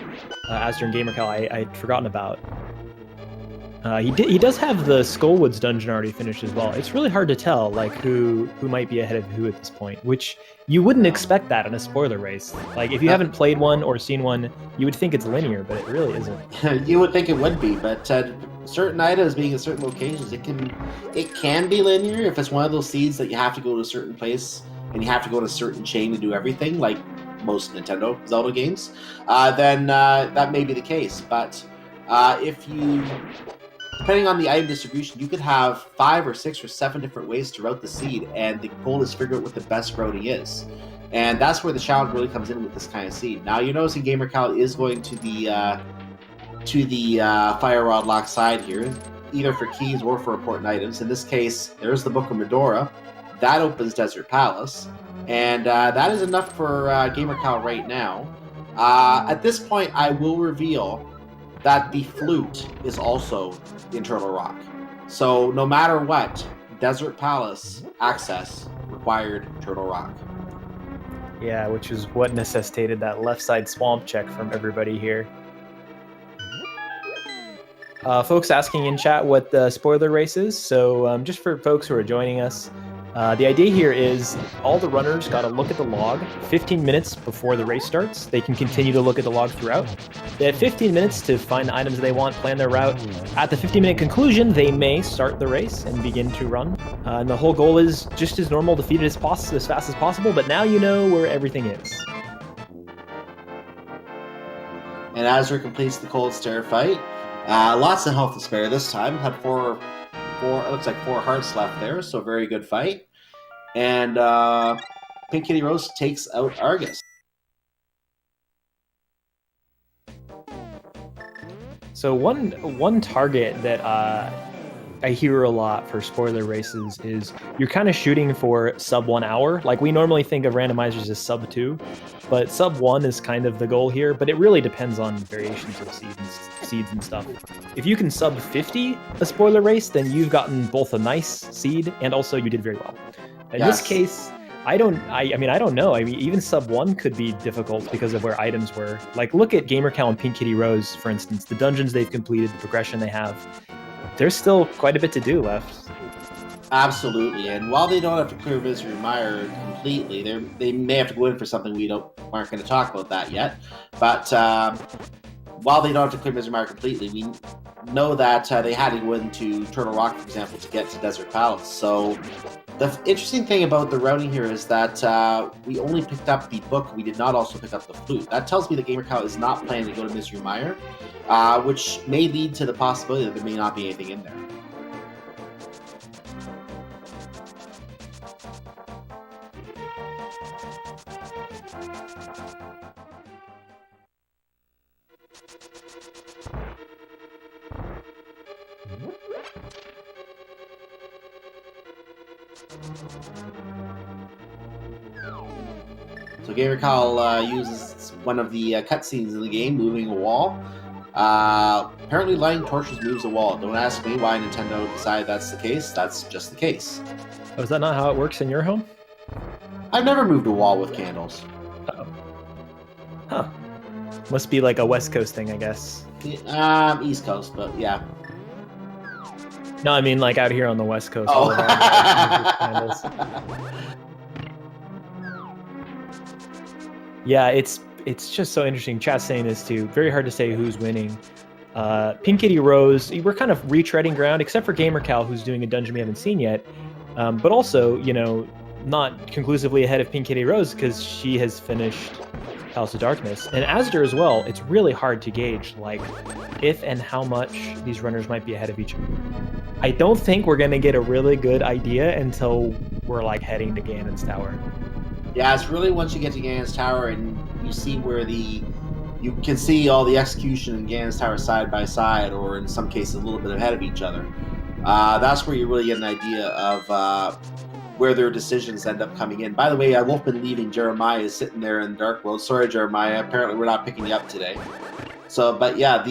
S1: Asder and GamerCal I'd forgotten about. He does have the Skullwoods dungeon already finished as well. It's really hard to tell like who might be ahead of who at this point, which you wouldn't expect that in a spoiler race. Like if you haven't played one or seen one, you would think it's linear, but it really isn't.
S2: You would think it would be, but certain items being in certain locations, it can be linear if it's one of those seeds that you have to go to a certain place and you have to go to a certain chain to do everything, like most Nintendo Zelda games. Then that may be the case, but if you, depending on the item distribution, you could have 5 or 6 or 7 different ways to route the seed, and the goal is to figure out what the best routing is. And that's where the challenge really comes in with this kind of seed. Now, you're noticing GamerCal is going to the Fire Rod Lock side here, either for keys or for important items. In this case, there's the Book of Medora. That opens Desert Palace. And that is enough for GamerCal right now. At this point, I will reveal that the flute is also in Turtle Rock. So no matter what, Desert Palace access required Turtle Rock.
S1: Yeah, which is what necessitated that left side swamp check from everybody here. Folks asking in chat what the spoiler race is. So just for folks who are joining us, the idea here is all the runners got to look at the log 15 minutes before the race starts. They can continue to look at the log throughout. They have 15 minutes to find the items they want, plan their route. At the 15-minute conclusion, they may start the race and begin to run. And the whole goal is just as normal, defeat it as fast as possible, but now you know where everything is.
S2: And Azra completes the Cold Stare fight. Lots of health to spare this time. Had four, it looks like 4 hearts left there, so very good fight. And Pink Kitty Rose takes out Argus.
S1: So one target that I hear a lot for spoiler races is you're kind of shooting for sub 1 hour. Like we normally think of randomizers as sub 2, but sub 1 is kind of the goal here, but it really depends on variations of seeds and stuff. If you can sub 50 a spoiler race, then you've gotten both a nice seed and also you did very well. In this case, I don't know. I mean, even sub 1 could be difficult because of where items were. Like, look at GamerCal and Pink Kitty Rose, for instance. The dungeons they've completed, the progression they have. There's still quite a bit to do left.
S2: Absolutely, and while they don't have to clear Misery Mire completely, they may have to go in for something aren't going to talk about that yet. But while they don't have to clear Misery Mire completely, we know that they had to go into Turtle Rock, for example, to get to Desert Palace. So the interesting thing about the routing here is that we only picked up the book. We did not also pick up the flute. That tells me that GamerCal is not planning to go to Misery Mire, which may lead to the possibility that there may not be anything in there. So Gamercal uses one of the cutscenes in the game, moving a wall. Apparently lighting torches moves a wall. Don't ask me why Nintendo decided that's the case. That's just the case.
S1: Oh, is that not how it works in your home?
S2: I've never moved a wall with candles.
S1: Uh-oh. Huh. Must be like a West Coast thing, I guess.
S2: East Coast, but yeah.
S1: No, I mean like out here on the West Coast.
S2: Oh.
S1: All around, candles. Yeah, it's just so interesting. Chat's saying this too. Very hard to say who's winning. Pink Kitty Rose, we're kind of retreading ground, except for GamerCal, who's doing a dungeon we haven't seen yet. But also, you know, not conclusively ahead of Pink Kitty Rose because she has finished Palace of Darkness. And Asder as well. It's really hard to gauge, like, if and how much these runners might be ahead of each other. I don't think we're going to get a really good idea until we're, like, heading to Ganon's Tower.
S2: Yeah, it's really once you get to Ganon's Tower and you see where you can see all the execution in Ganon's Tower side by side, or in some cases a little bit ahead of each other. That's where you really get an idea of where their decisions end up coming in. By the way, Wolfman leaving Jeremiah is sitting there in the Dark World. Sorry, Jeremiah. Apparently, we're not picking you up today. So, but yeah,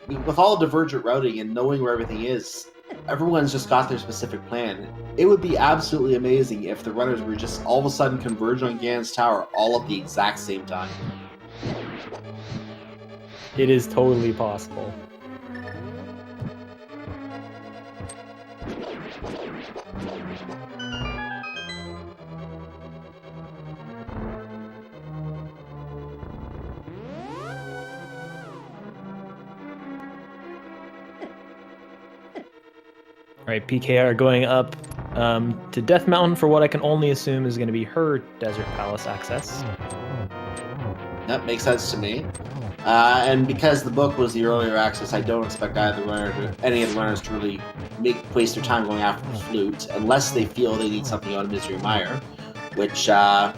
S2: with all divergent routing and knowing where everything is, everyone's just got their specific plan. It would be absolutely amazing if the runners were just all of a sudden converge on Ganon's Tower all at the exact same time.
S1: It is totally possible. All right, PKR going up to Death Mountain for what I can only assume is going to be her Desert Palace access.
S2: That makes sense to me. And because the book was the earlier access, I don't expect any of the runners to really waste their time going after the flute, unless they feel they need something out of Misery Mire, which at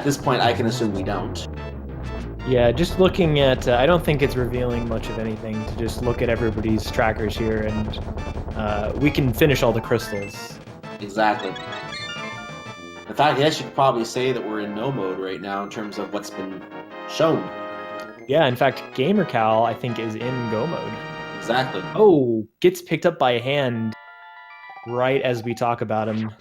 S2: this point I can assume we don't.
S1: Yeah, just looking at, I don't think it's revealing much of anything to just look at everybody's trackers here, and we can finish all the crystals.
S2: Exactly. In fact, I guess you could probably say that we're in no mode right now in terms of what's been shown.
S1: Yeah, in fact, GamerCal, I think, is in go mode.
S2: Exactly.
S1: Oh, gets picked up by a hand right as we talk about him.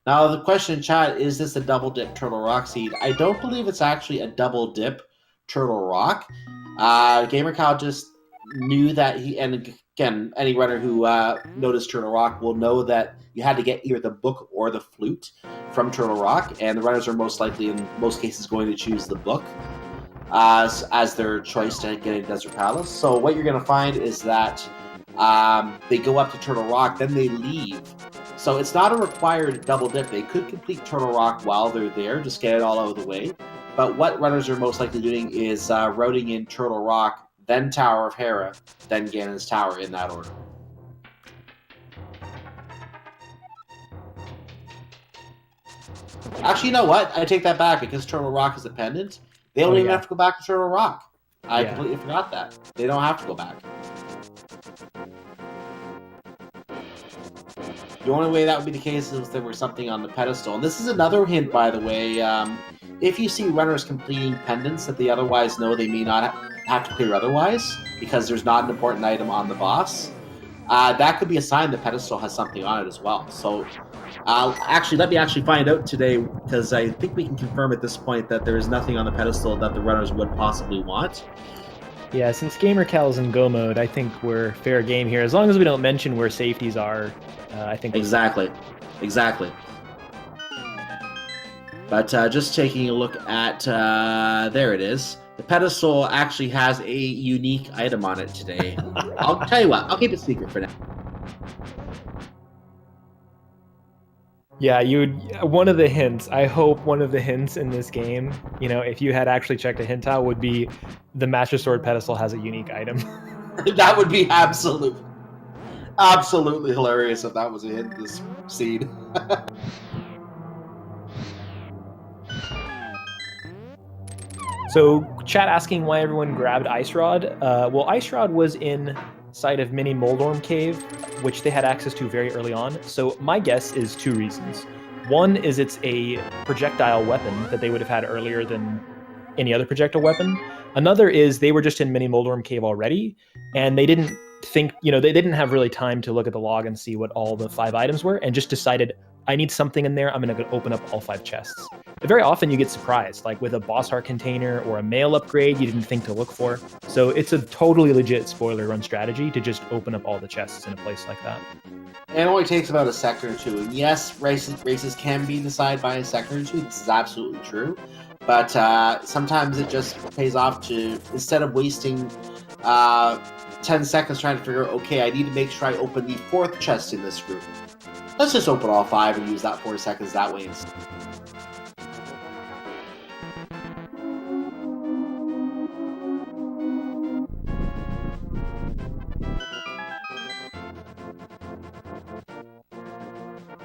S2: Now, the question in chat, is this a double dip Turtle Rock seed? I don't believe it's actually a double dip Turtle Rock. GamerCal just knew that and again, any runner who noticed Turtle Rock will know that you had to get either the book or the flute from Turtle Rock, and the runners are most likely, in most cases, going to choose the book as their choice to get a Desert Palace. So what you're going to find is that they go up to Turtle Rock, then they leave. So it's not a required double dip. They could complete Turtle Rock while they're there, just get it all out of the way. But what runners are most likely doing is routing in Turtle Rock, then Tower of Hera, then Ganon's Tower, in that order. Actually, you know what? I take that back, because Turtle Rock is a pendant. They don't even have to go back to Turtle Rock. I completely forgot that. They don't have to go back. The only way that would be the case is if there were something on the pedestal. And this is another hint, by the way. If you see runners completing pendants that they otherwise know they may not have to clear otherwise, because there's not an important item on the boss, that could be a sign the pedestal has something on it as well. So let me actually find out today, because I think we can confirm at this point that there is nothing on the pedestal that the runners would possibly want.
S1: Yeah, since GamerCal's in go mode, I think we're fair game here. As long as we don't mention where safeties are, I think...
S2: Exactly. But just taking a look at... there it is. The pedestal actually has a unique item on it today. I'll tell you what, I'll keep it secret for now.
S1: Yeah, one of the hints, I hope one of the hints in this game, you know, if you had actually checked a hint out, would be the Master Sword pedestal has a unique item.
S2: That would be absolutely hilarious if that was a hint in this seed.
S1: So, chat asking why everyone grabbed Ice Rod. Well, Ice Rod was in sight of Mini Moldorm Cave which they had access to very early on. So my guess is 2 reasons. One is it's a projectile weapon that they would have had earlier than any other projectile weapon. Another is they were just in Mini Moldorm Cave already, and they didn't think, they didn't have really time to look at the log and see what all the 5 items were, and just decided, I need something in there, I'm going to open up all 5 chests. But very often you get surprised, like with a boss heart container or a mail upgrade you didn't think to look for. So it's a totally legit spoiler run strategy to just open up all the chests in a place like that.
S2: And it only takes about a second or two. And yes, races can be decided by a second or two. This is absolutely true. But sometimes it just pays off to, instead of wasting 10 seconds trying to figure out, okay, I need to make sure I open the 4th chest in this group. Let's just open all 5 and use that 4 seconds that way instead.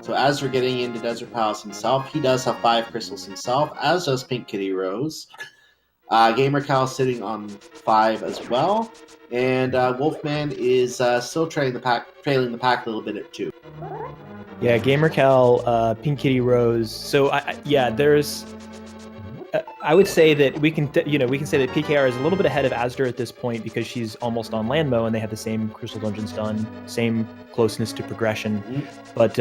S2: So as we're getting into Desert Palace himself, he does have 5 crystals himself, as does Pink Kitty Rose. Gamer Cal sitting on 5 as well, and Wolfman is still trailing the pack a little bit at 2.
S1: Yeah, Gamer Cal, Pink Kitty Rose. So there's. I would say that we can say that PKR is a little bit ahead of Asder at this point because she's almost on Landmo and they have the same Crystal Dungeons done, same closeness to progression. Mm-hmm. But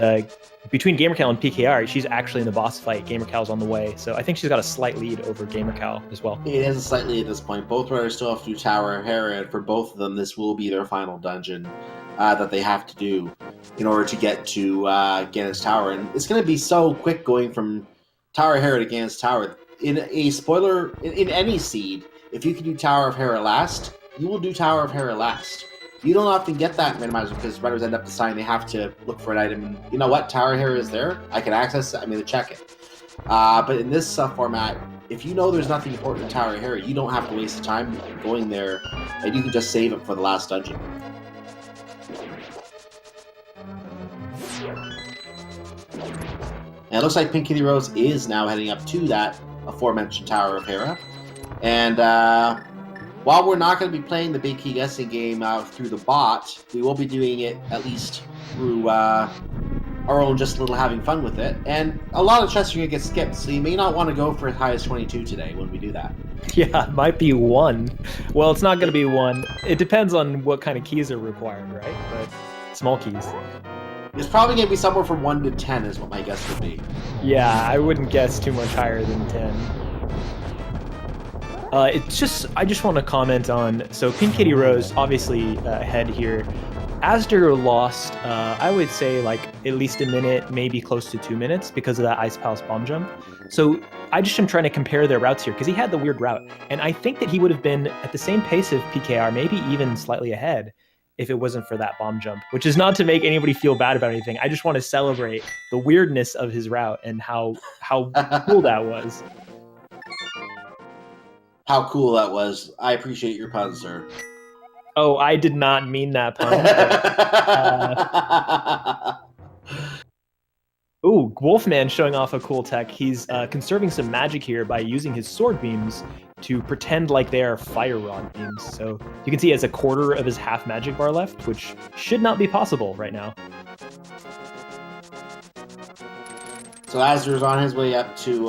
S1: between Gamercal and PKR, she's actually in the boss fight. Gamercal's on the way, so I think she's got a slight lead over Gamercal as well.
S2: It is a slight lead at this point. Both runners still have to do Tower of Hera, and for both of them, this will be their final dungeon that they have to do in order to get to Ganon's Tower. And it's going to be so quick going from Tower of Hera to Ganon's Tower. In a spoiler, in any seed, if you can do Tower of Hera last, you will do Tower of Hera last. You don't often get that in Randomizer because runners end up deciding they have to look for an item. And you know what? Tower of Hera is there. I can access it. I'm going to check it. But in this format, if you know there's nothing important in Tower of Hera, you don't have to waste the time going there, and you can just save it for the last dungeon. And it looks like Pink Kitty Rose is now heading up to that aforementioned Tower of Hera. And while we're not going to be playing the Big Key Guessing game through the bot, we will be doing it at least through our own, just a little having fun with it. And a lot of chests are going to get skipped, so you may not want to go for as high as 22 today when we do that.
S1: Yeah, it might be 1. Well, it's not going to be 1. It depends on what kind of keys are required, right? But small keys.
S2: It's probably going to be somewhere from 1 to 10 is what my guess would be.
S1: Yeah, I wouldn't guess too much higher than 10. I just want to comment on, so Pink Kitty Rose obviously ahead here. Asder lost, I would say, like at least a minute, maybe close to 2 minutes because of that Ice Palace bomb jump. So I just am trying to compare their routes here because he had the weird route. And I think that he would have been at the same pace of PKR, maybe even slightly ahead, if it wasn't for that bomb jump, which is not to make anybody feel bad about anything. I just want to celebrate the weirdness of his route and how cool that was.
S2: How cool that was. I appreciate your pun, sir.
S1: Oh, I did not mean that pun. Ooh, Wolfman showing off a cool tech. He's conserving some magic here by using his sword beams to pretend like they are fire rod beams. So you can see he has a quarter of his half magic bar left, which should not be possible right now.
S2: So Asder's on his way up to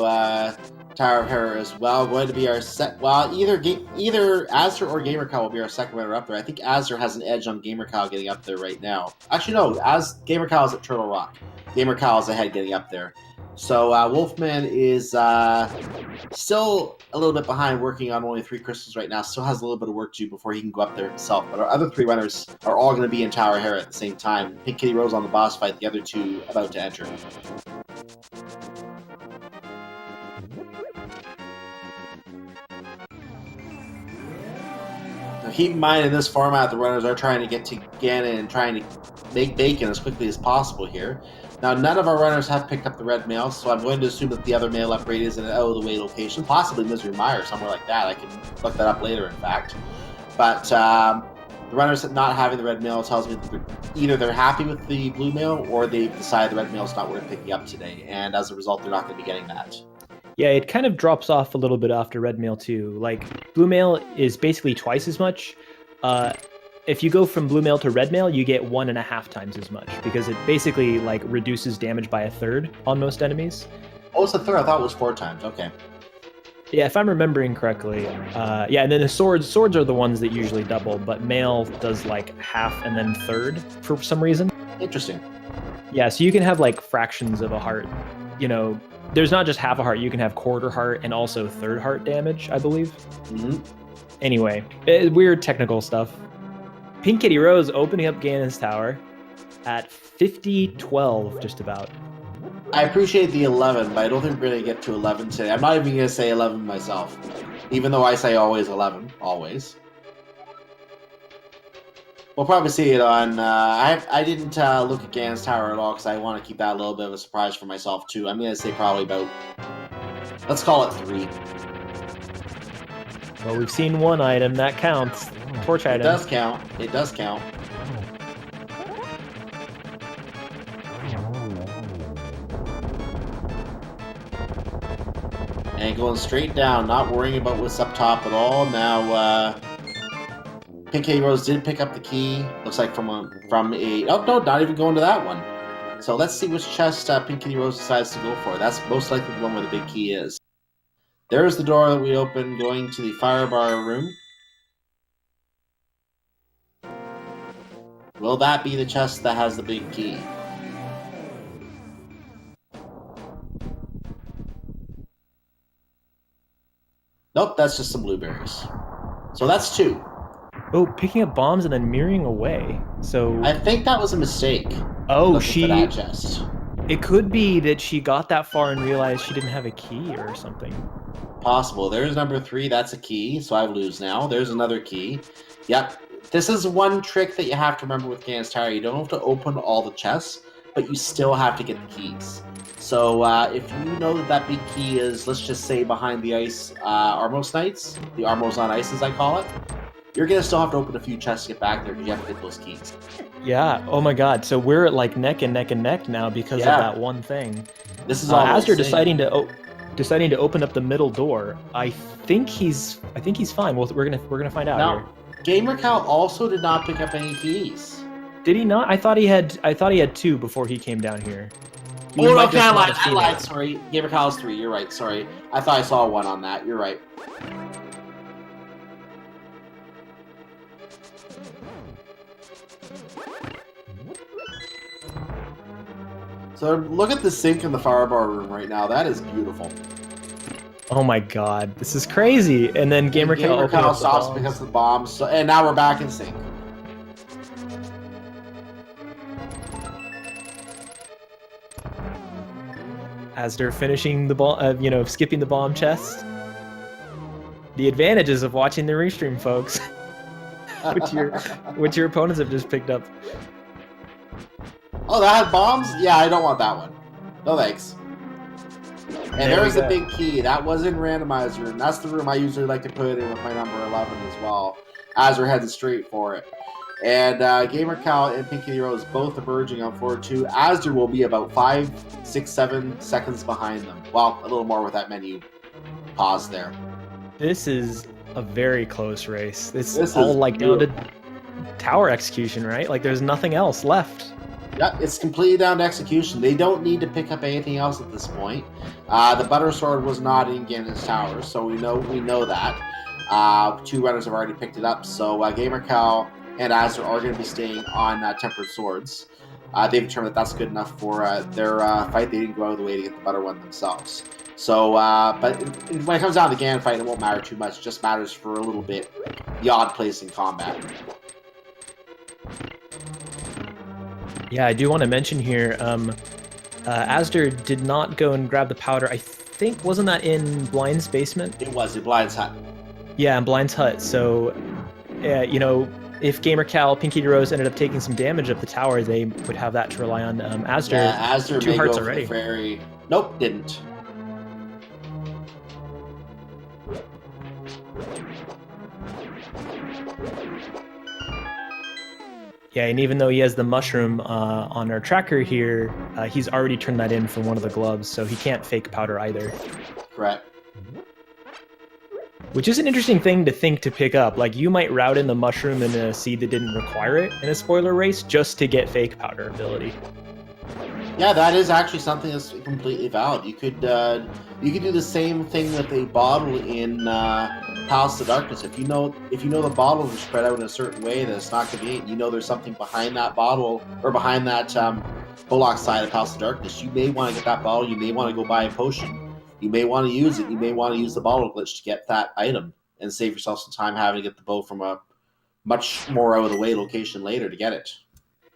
S2: Tower of Hera as well. Going to be our set. Well, either Asder or Gamercow will be our second runner up there. I think Asder has an edge on Gamercow getting up there right now. Actually, no. Gamercow is at Turtle Rock. Gamercow is ahead getting up there. So Wolfman is still a little bit behind, working on only 3 crystals right now. Still has a little bit of work to do before he can go up there himself. But our other 3 runners are all going to be in Tower of Hera at the same time. Pink Kitty Rose on the boss fight, the other 2 about to enter. Now keep in mind, in this format, the runners are trying to get to Ganon and trying to make bacon as quickly as possible here. Now, none of our runners have picked up the red mail, so I'm going to assume that the other mail upgrade is in an out-of-the-way location, possibly Misery Mire, somewhere like that. I can look that up later, in fact. But the runners not having the red mail tells me that either they're happy with the blue mail or they've decided the red mail is not worth picking up today, and as a result, they're not going to be getting that.
S1: Yeah, it kind of drops off a little bit after red mail, too. Like, blue mail is basically twice as much. if you go from blue mail to red mail, you get 1.5 times as much because it basically like reduces damage by 1/3 on most enemies.
S2: Oh, it's a third. I thought it was 4 times. Okay.
S1: Yeah, if I'm remembering correctly. Yeah, and then the swords are the ones that usually double, but mail does like half and then third for some reason.
S2: Interesting.
S1: Yeah, so you can have like fractions of a heart. You know, there's not just half a heart. You can have quarter heart and also third heart damage, I believe. Anyway, weird technical stuff. Pink Kitty Rose opening up Ganon's Tower at 50-12, just about.
S2: I appreciate the 11, but I don't think we're going to get to 11 today. I'm not even going to say 11 myself, even though I say always 11, always. We'll probably see it on... I didn't look at Ganon's Tower at all because I want to keep that a little bit of a surprise for myself, too. I'm going to say probably about... Let's call it 3.
S1: Well, we've seen one item. That counts. Torch item.
S2: It does count. It does count. And going straight down, not worrying about what's up top at all. Now, Pink Kitty Rose did pick up the key. Looks like from a... Oh, no, not even going to that one. So let's see which chest Pink Kitty Rose decides to go for. That's most likely the one where the big key is. There's the door that we opened going to the fire bar room. Will that be the chest that has the big key? Nope, that's just some blueberries. So that's 2.
S1: Oh, picking up bombs and then mirroring away. So
S2: I think that was a mistake.
S1: Oh,
S2: For that chest.
S1: It could be that she got that far and realized she didn't have a key or something.
S2: Possible. There's number 3. That's a key, so I lose now. There's another key. Yep. This is one trick that you have to remember with Ganon's Tower. You don't have to open all the chests, but you still have to get the keys. So if you know that big key is, let's just say, behind the ice Armos Knights, the Armos on Ice as I call it, you're going to still have to open a few chests to get back there because you have to get those keys.
S1: Yeah. Oh my God. So we're at like neck and neck and neck now because of that one thing.
S2: This is all
S1: Astor deciding to open up the middle door. I think he's fine. Well, we're gonna find out.
S2: Now, Gamer Cal also did not pick up any keys.
S1: Did he not? I thought he had 2 before he came down here.
S2: Oh, okay, I lied. Sorry, Gamer Cal's 3. You're right. Sorry, I thought I saw 1 on that. You're right. So look at the sink in the fire bar room right now. That is beautiful.
S1: Oh my God, this is crazy! And then Gamer Cal
S2: stops because of the bombs. So, and now we're back in sync.
S1: As they're finishing the bomb, skipping the bomb chest. The advantages of watching the restream, folks, which your opponents have just picked up.
S2: Oh, that had bombs? Yeah, I don't want that one. No thanks. And there's the big key. That was in Randomizer, and that's the room I usually like to put in with my number 11 as well, as we're heading straight for it. And Gamer Cal and Pink Kitty Rose both emerging on 4-2. Asder will be about 5, 6, 7 seconds behind them. Well, a little more with that menu pause there.
S1: This is a very close race. This is all like down to tower execution, right? Like there's nothing else left.
S2: Yeah, it's completely down to execution. They don't need to pick up anything else at this point. The Butter Sword was not in Ganon's Tower, so we know that. 2 runners have already picked it up, so Gamer Cal and Asder are going to be staying on Tempered Swords. They've determined that that's good enough for their fight. They didn't go out of the way to get the Butter one themselves. So, but when it comes down to the Ganon fight, it won't matter too much. It just matters for a little bit the odd place in combat.
S1: Yeah, I do want to mention here, Asder did not go and grab the powder. I think, wasn't that in Blind's basement?
S2: It was in Blind's hut.
S1: Yeah, in Blind's hut. So, if Gamer Cal, Pink Kitty Rose ended up taking some damage up the tower, they would have that to rely on. Asder,
S2: yeah, Asder
S1: 2 hearts
S2: go
S1: already.
S2: Very... Nope, didn't.
S1: Yeah, and even though he has the mushroom on our tracker here, he's already turned that in for one of the gloves, so he can't fake powder either.
S2: Correct.
S1: Which is an interesting thing to think to pick up. Like, you might route in the mushroom in a seed that didn't require it in a spoiler race just to get fake powder ability.
S2: Yeah, that is actually something that's completely valid. You could do the same thing with a bottle in Palace of Darkness. If you know the bottles are spread out in a certain way that it's not convenient, you know there's something behind that bottle or behind that Bullock side of Palace of Darkness. You may want to get that bottle. You may want to go buy a potion. You may want to use it. You may want to use the bottle glitch to get that item and save yourself some time having to get the bow from a much more out of the way location later to get it.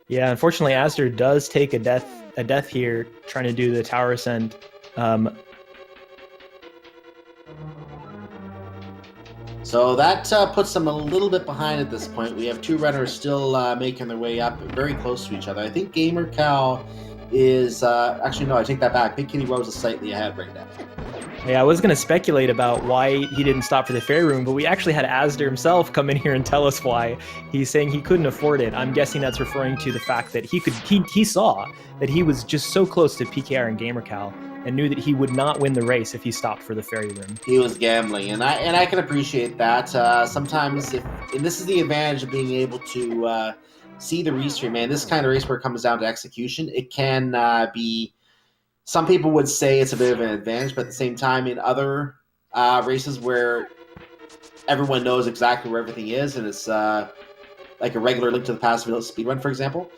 S1: Yeah, unfortunately, Asder does take a death here trying to do the tower ascent.
S2: So that puts them a little bit behind at this point. We have two runners still making their way up, very close to each other. I think Gamer Cal is actually no, I take that back. Big Kitty Rose is slightly ahead right now.
S1: Yeah, I was going to speculate about why he didn't stop for the fairy room, but we actually had Asder himself come in here and tell us why. He's saying he couldn't afford it. I'm guessing that's referring to the fact that he saw that he was just so close to PKR and GamerCal and knew that he would not win the race if he stopped for the fairy room.
S2: He was gambling, and I can appreciate that. Sometimes, and this is the advantage of being able to see the restream, man. This kind of race where it comes down to execution, it can be. Some people would say it's a bit of an advantage, but at the same time, in other races where everyone knows exactly where everything is, and it's like a regular Link to the Past vanilla speedrun, for example,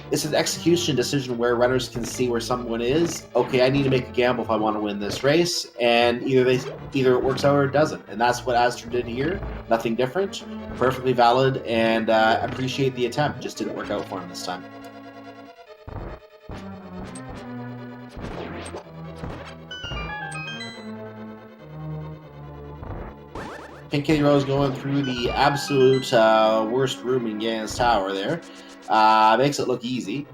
S2: it's an execution decision where runners can see where someone is. Okay, I need to make a gamble if I want to win this race, and either it works out or it doesn't, and that's what Astor did here. Nothing different, perfectly valid, and appreciate the attempt. Just didn't work out for him this time. Pink Kitty Rose going through the absolute worst room in Ganon's Tower there. Makes it look easy.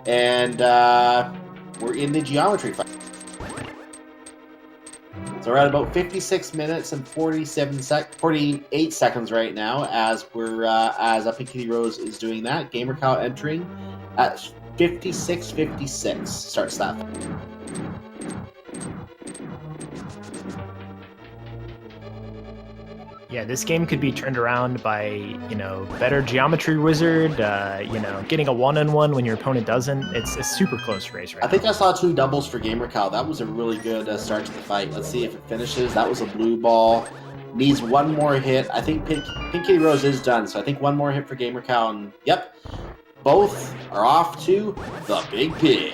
S2: And we're in the geometry fight. So we're at about 56 minutes and 48 seconds right now as Pink Kitty Rose is doing that. Gamer Cow entering at 56:56 starts that fight.
S1: Yeah, this game could be turned around by, better geometry wizard, getting a one-on-one when your opponent doesn't. It's a super close race right now.
S2: I think I saw two doubles for Gamer Cal. That was a really good start to the fight. Let's see if it finishes. That was a blue ball. Needs one more hit. I think Pink Kitty Rose is done, so I think one more hit for Gamer Cal, and yep, both are off to the Big Pig.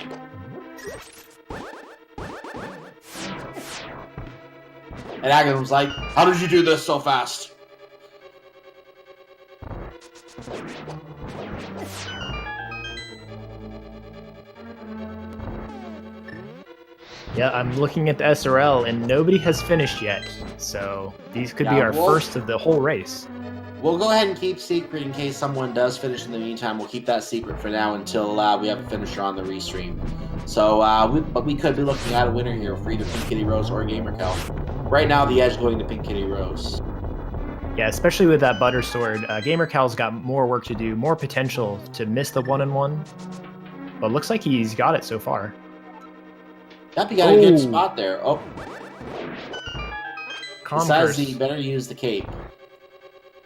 S2: And Agatha was like, how did you do this so fast?
S1: Yeah, I'm looking at the SRL, and nobody has finished yet. So these could be our first of the whole race.
S2: We'll go ahead and keep secret in case someone does finish in the meantime. We'll keep that secret for now until we have a finisher on the restream. So, but we could be looking at a winner here for either Pink Kitty Rose or Gamer Cal. Right now, the edge going to Pink Kitty Rose.
S1: Yeah, especially with that butter sword. Gamer Cal's got more work to do, more potential to miss the one-on-one. But looks like he's got it so far.
S2: Yep, you got a good spot there. Oh.
S1: Converse.
S2: Decides he better use the cape.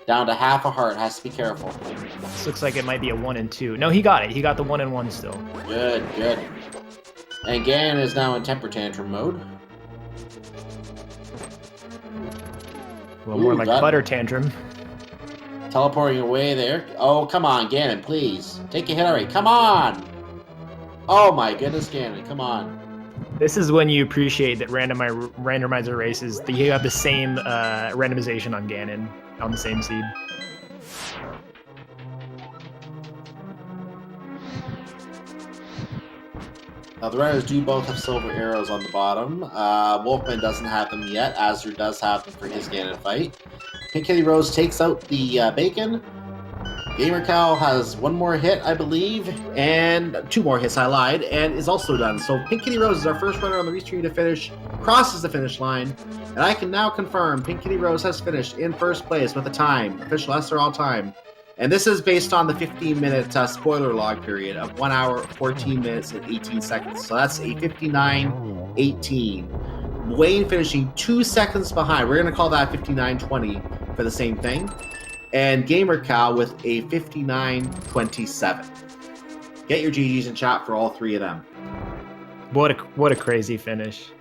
S2: Down to half a heart. Has to be careful.
S1: This looks like it might be a 1 and 2. No, he got it. He got the 1 and 1 still.
S2: Good, good. And Ganon is now in temper tantrum mode.
S1: Well, more like butter tantrum.
S2: Teleporting away there. Oh, come on, Ganon, please. Take a hit already. Come on! Oh my goodness, Ganon, come on.
S1: This is when you appreciate that randomizer races, that you have the same randomization on Ganon, on the same seed.
S2: Now, the runners do both have silver arrows on the bottom. Wolfman doesn't have them yet. Azur does have them for his Ganon fight. Pink Kitty Rose takes out the bacon. Gamer Cow has one more hit, I believe, and two more hits, I lied, and is also done. So Pink Kitty Rose is our first runner on the restream to finish, crosses the finish line, and I can now confirm Pink Kitty Rose has finished in first place with a time, official SRL time. And this is based on the 15-minute spoiler log period of 1 hour, 14 minutes, and 18 seconds. So that's a 59:18. Wayne finishing 2 seconds behind. We're going to call that 59.20 for the same thing. And Gamer Cal with a 59.27. Get your GGs in chat for all three of them.
S1: What a crazy finish.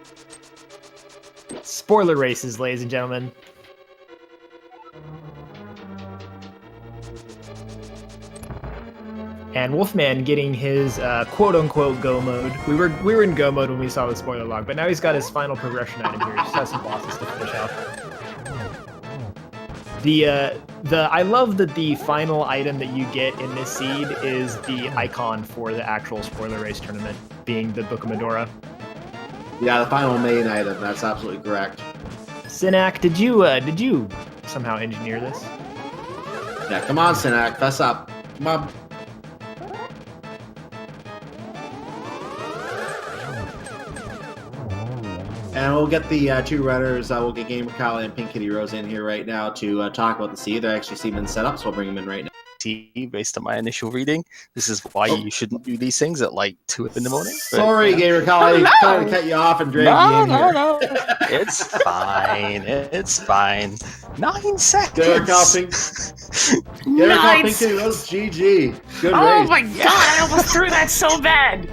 S1: Spoiler races, ladies and gentlemen. And Wolfman getting his quote-unquote go mode. We were in go mode when we saw the spoiler log, but now he's got his final progression item here. He just has some bosses to finish off. I love that the final item that you get in this seed is the icon for the actual spoiler race tournament, being the Book of Medora.
S2: Yeah, the final main item. That's absolutely correct.
S1: Sinak, did you somehow engineer this?
S2: Yeah, come on, Sinak, fess up. Come on. And we'll get the two runners, we'll get Gamer Kyle and Pink Kitty Rose in here right now to talk about the seed. They actually seem in set so we'll bring them in right now.
S3: Based on my initial reading, this is why you shouldn't do these things at like 2 in the morning.
S2: Sorry, Gamer Kyle, I kind of cut you off and dragged you in here.
S3: No, it's fine. It's fine. 9 seconds.
S2: Gamer Kyle, Pink Kitty Rose, GG. Good race.
S4: My god, I almost threw that so bad.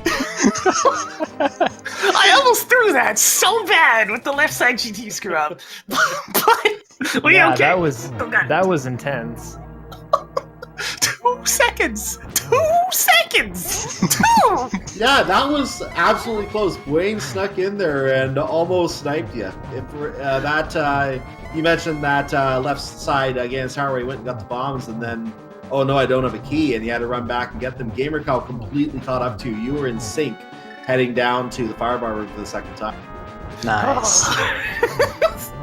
S4: I almost threw that so bad with the left side GT screw up. But
S1: yeah,
S4: okay.
S1: that was intense.
S4: 2 seconds. 2 seconds. 2.
S2: Yeah, that was absolutely close. Wayne snuck in there and almost sniped you. You mentioned that left side against Harway went and got the bombs, and then oh no, I don't have a key, and you had to run back and get them. Gamer Cow completely caught up to you. You were in sync, heading down to the firebar room for the second time.
S3: Nice.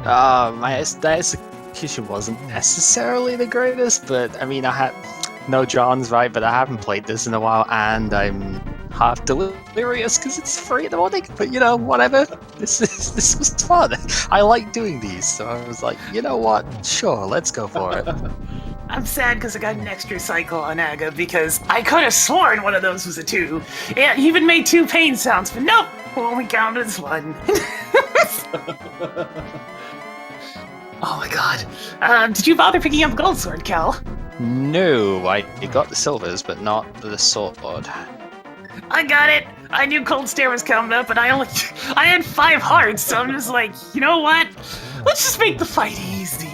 S3: My execution wasn't necessarily the greatest, but I mean, John's right, but I haven't played this in a while, and I'm half delirious because it's 3 in the morning. But you know, whatever. This was fun. I like doing these, so I was like, you know what? Sure, let's go for it.
S4: I'm sad because I got an extra cycle on Aga because I could have sworn one of those was a 2. Yeah, he even made 2 pain sounds, but nope, only counted as 1. Oh my god. Did you bother picking up Gold Sword, Cal?
S3: No, I got the silvers, but not the sword.
S4: I got it. I knew Cold Stare was coming up, and I had 5 hearts, so I'm just like, you know what? Let's just make the fight easy.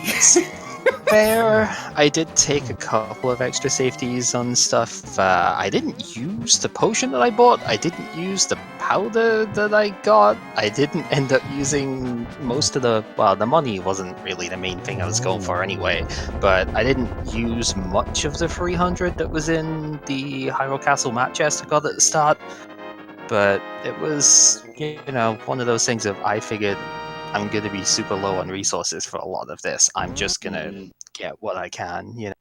S3: Fair. I did take a couple of extra safeties on stuff. I didn't use the potion that I bought. I didn't use the powder that I got. I didn't end up using most of the money wasn't really the main thing I was going for anyway, but I didn't use much of the 300 that was in the Hyrule Castle map chest I got at the start. But it was, one of those things of I figured I'm going to be super low on resources for a lot of this. I'm just going to get what I can,
S2: I'm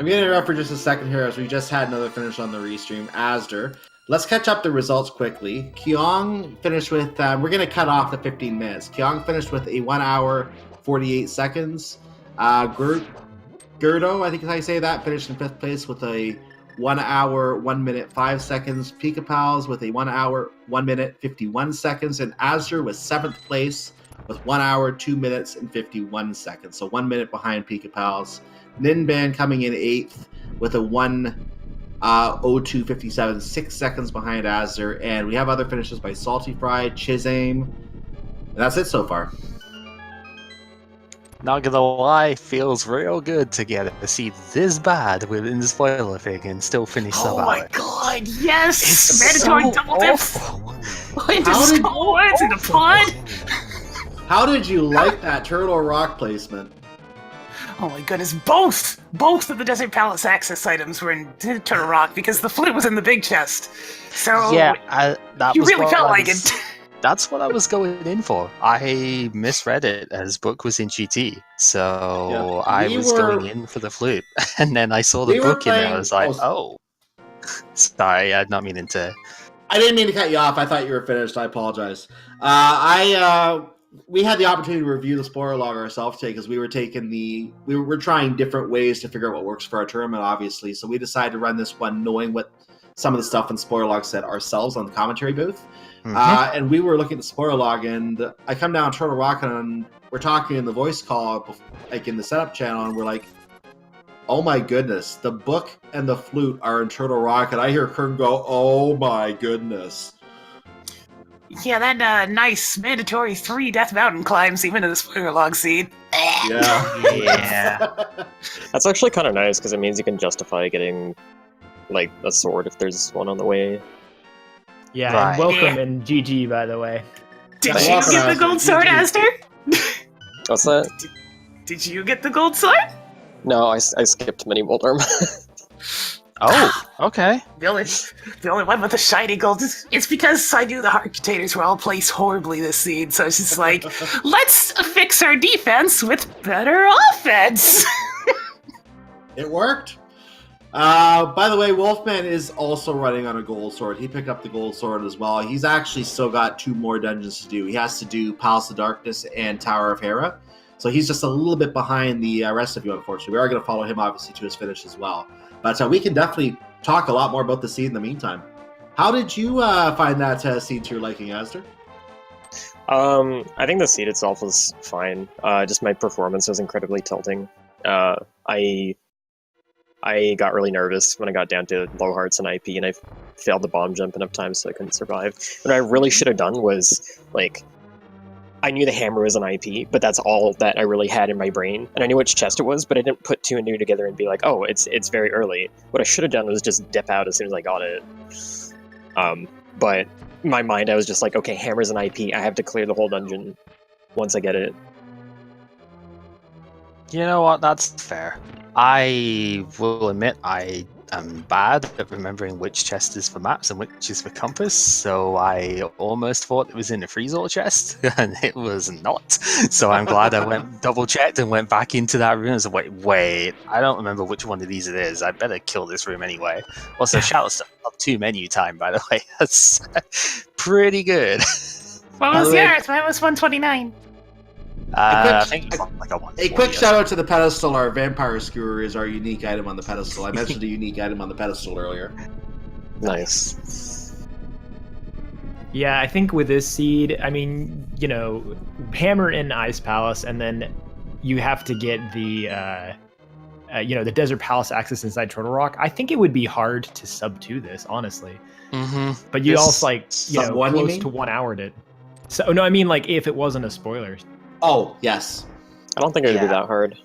S2: going to interrupt for just a second here as we just had another finish on the restream. Asder. Let's catch up the results quickly. Kyong finished with, we're going to cut off the 15 minutes. Kyong finished with a 1 hour, 48 seconds. Gerdo, I think is how you say that, finished in 5th place with a 1 hour, 1 minute, 5 seconds. Pika Pals with a 1 hour, 1 minute, 51 seconds. And Asder was 7th place with 1 hour, 2 minutes, and 51 seconds. So 1 minute behind Pika Pals. Ninban coming in 8th with a 1:02:57, 6 seconds behind Asder. And we have other finishes by Salty Fry, Chizame. And that's it so far.
S3: Not gonna lie, feels real good to get a seed this bad within the spoiler thing and still finish somehow.
S4: Oh my god, yes! It's mandatory
S3: so
S4: double dips! Into
S2: How did-
S4: skull words in a pod!
S2: How did you like that Turtle Rock placement?
S4: Oh my goodness, both of the Desert Palace access items were in Turtle Rock because the flute was in the big chest. So
S3: Yeah, that
S4: you
S3: was
S4: really
S3: what
S4: felt
S3: I
S4: like
S3: was-
S4: it.
S3: That's what I was going in for. I misread it as book was in GT, so
S2: Yeah.
S3: I
S2: We
S3: was
S2: were-
S3: going in for the flute, and then I saw the
S2: We were
S3: book in there. I
S2: playing-
S3: was like, oh. Sorry, I'm not meaning to.
S2: I didn't mean to cut you off. I thought you were finished. I apologize. We had the opportunity to review the spoiler log ourselves today because we were trying different ways to figure out what works for our tournament, obviously. So we decided to run this one knowing what some of the stuff in spoiler log set ourselves on the commentary booth.
S3: Mhm.
S2: And we were looking at the spoiler log, and I come down Turtle Rock, and we're talking in the voice call, like in the setup channel, and we're like, oh my goodness, the book and the flute are in Turtle Rock, and I hear Kern go, oh my goodness.
S4: Yeah, that nice mandatory 3 Death Mountain climbs even in the spoiler log scene.
S2: Yeah.
S3: Yeah.
S5: That's actually kind of nice because it means you can justify getting like a sword if there's one on the way.
S1: Yeah,
S3: Right.
S1: and welcome and GG, by the way.
S4: Did
S2: Yeah,
S4: you
S2: welcome,
S4: get the
S2: Aster.
S4: gold sword,
S2: GG.
S4: Aster?
S5: What's that?
S4: Did you get the gold sword?
S5: No, I skipped mini Moldarm.
S3: Oh, okay.
S4: The only one with the shiny gold. It's because I knew the Arcutators were all placed horribly this scene, so it's just like, let's fix our defense with better offense.
S2: It worked. By the way, Wolfman is also running on a gold sword. He picked up the gold sword as well. He's actually still got 2 more dungeons to do. He has to do Palace of Darkness and Tower of Hera. So he's just a little bit behind the rest of you, unfortunately. We are going to follow him, obviously, to his finish as well. But we can definitely talk a lot more about the scene in the meantime. How did you find that scene to your liking, Aster?
S5: I think the seat itself was fine. Just my performance was incredibly tilting. I got really nervous when I got down to low hearts and IP, and I failed the bomb jump enough times so I couldn't survive. What I really should have done was, like, I knew the hammer was an IP, but that's all that I really had in my brain. And I knew which chest it was, but I didn't put 2 and 2 together and be like, oh, it's very early. What I should have done was just dip out as soon as I got it. But in my mind, I was just like, okay, hammer's an IP. I have to clear the whole dungeon once I get it.
S3: You know what? That's fair. I will admit I am bad at remembering which chest is for maps and which is for compass, so I almost thought it was in the freeze-all chest, and it was not. So I'm glad I went double-checked and went back into that room and said, wait, I don't remember which one of these it is. I better kill this room anyway. Also, shout out up to menu time, by the way. That's pretty good.
S4: What was yours? Mine was 129.
S3: I think it's like a 140.
S2: A quick shout out to the pedestal. Our vampire skewer is our unique item on the pedestal. I mentioned a unique item on the pedestal earlier.
S5: Nice.
S1: Yeah, I think with this seed, I mean, you know, hammer in Ice Palace, and then you have to get the, the Desert Palace access inside Turtle Rock. I think it would be hard to sub to this, honestly.
S3: Mm-hmm.
S1: But you also, like,
S2: sub one, you
S1: close
S2: mean?
S1: to 1 houred it. So, no, I mean, like, if it wasn't a spoiler.
S2: Oh, yes.
S5: I don't think it would be
S3: Yeah.
S5: that hard.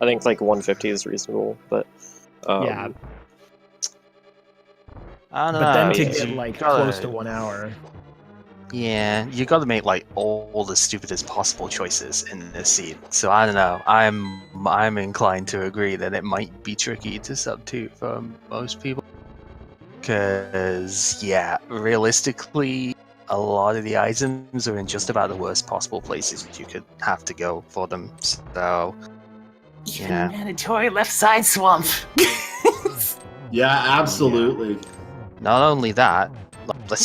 S5: I think like 150 is reasonable, but
S1: Yeah.
S3: I don't
S1: But then
S3: know,
S1: to
S3: you
S1: get, like,
S3: gotta-
S1: close to 1 hour.
S3: Yeah, you got to make like all the stupidest possible choices in this seed. So I don't know. I'm inclined to agree that it might be tricky to sub to for most people. Because yeah, realistically, a lot of the items are in just about the worst possible places you could have to go for them. So yeah.
S4: Mandatory left side swamp.
S2: Yeah, absolutely.
S3: Not only that,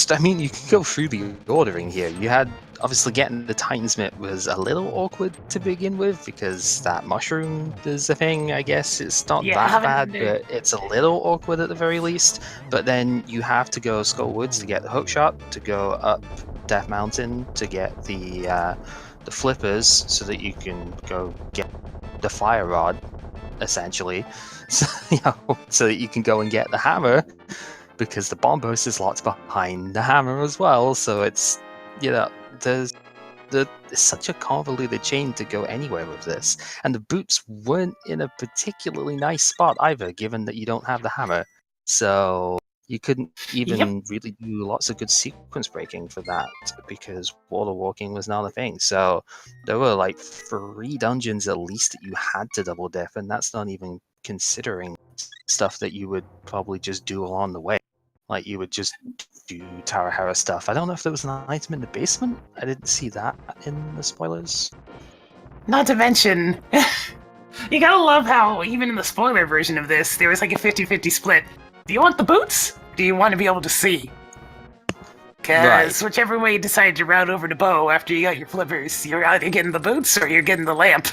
S3: I mean, you can go through the ordering here. You had, obviously, getting the Titansmith was a little awkward to begin with because that mushroom is a thing, I guess. It's not
S4: Yeah,
S3: that
S4: having
S3: bad, but it's a little awkward at the very least. But then you have to go Skull Woods to get the hookshot, to go up Death Mountain to get the flippers so that you can go get the fire rod, essentially. So, so that you can go and get the hammer, because the bombos is locked behind the hammer as well, so it's, there's such a convoluted chain to go anywhere with this. And the boots weren't in a particularly nice spot either, given that you don't have the hammer. So you couldn't even really do lots of good sequence breaking for that, because water walking was not a thing. So there were like 3 dungeons at least that you had to double dip, and that's not even considering stuff that you would probably just do along the way. Like, you would just do Tower Hera stuff. I don't know if there was an item in the basement. I didn't see that in the spoilers.
S4: Not to mention, you gotta love how, even in the spoiler version of this, there was like a 50-50 split. Do you want the boots? Do you want to be able to see? Because whichever way you decide to route over to Bow after you got your flippers, you're either getting the boots or you're getting the lamp.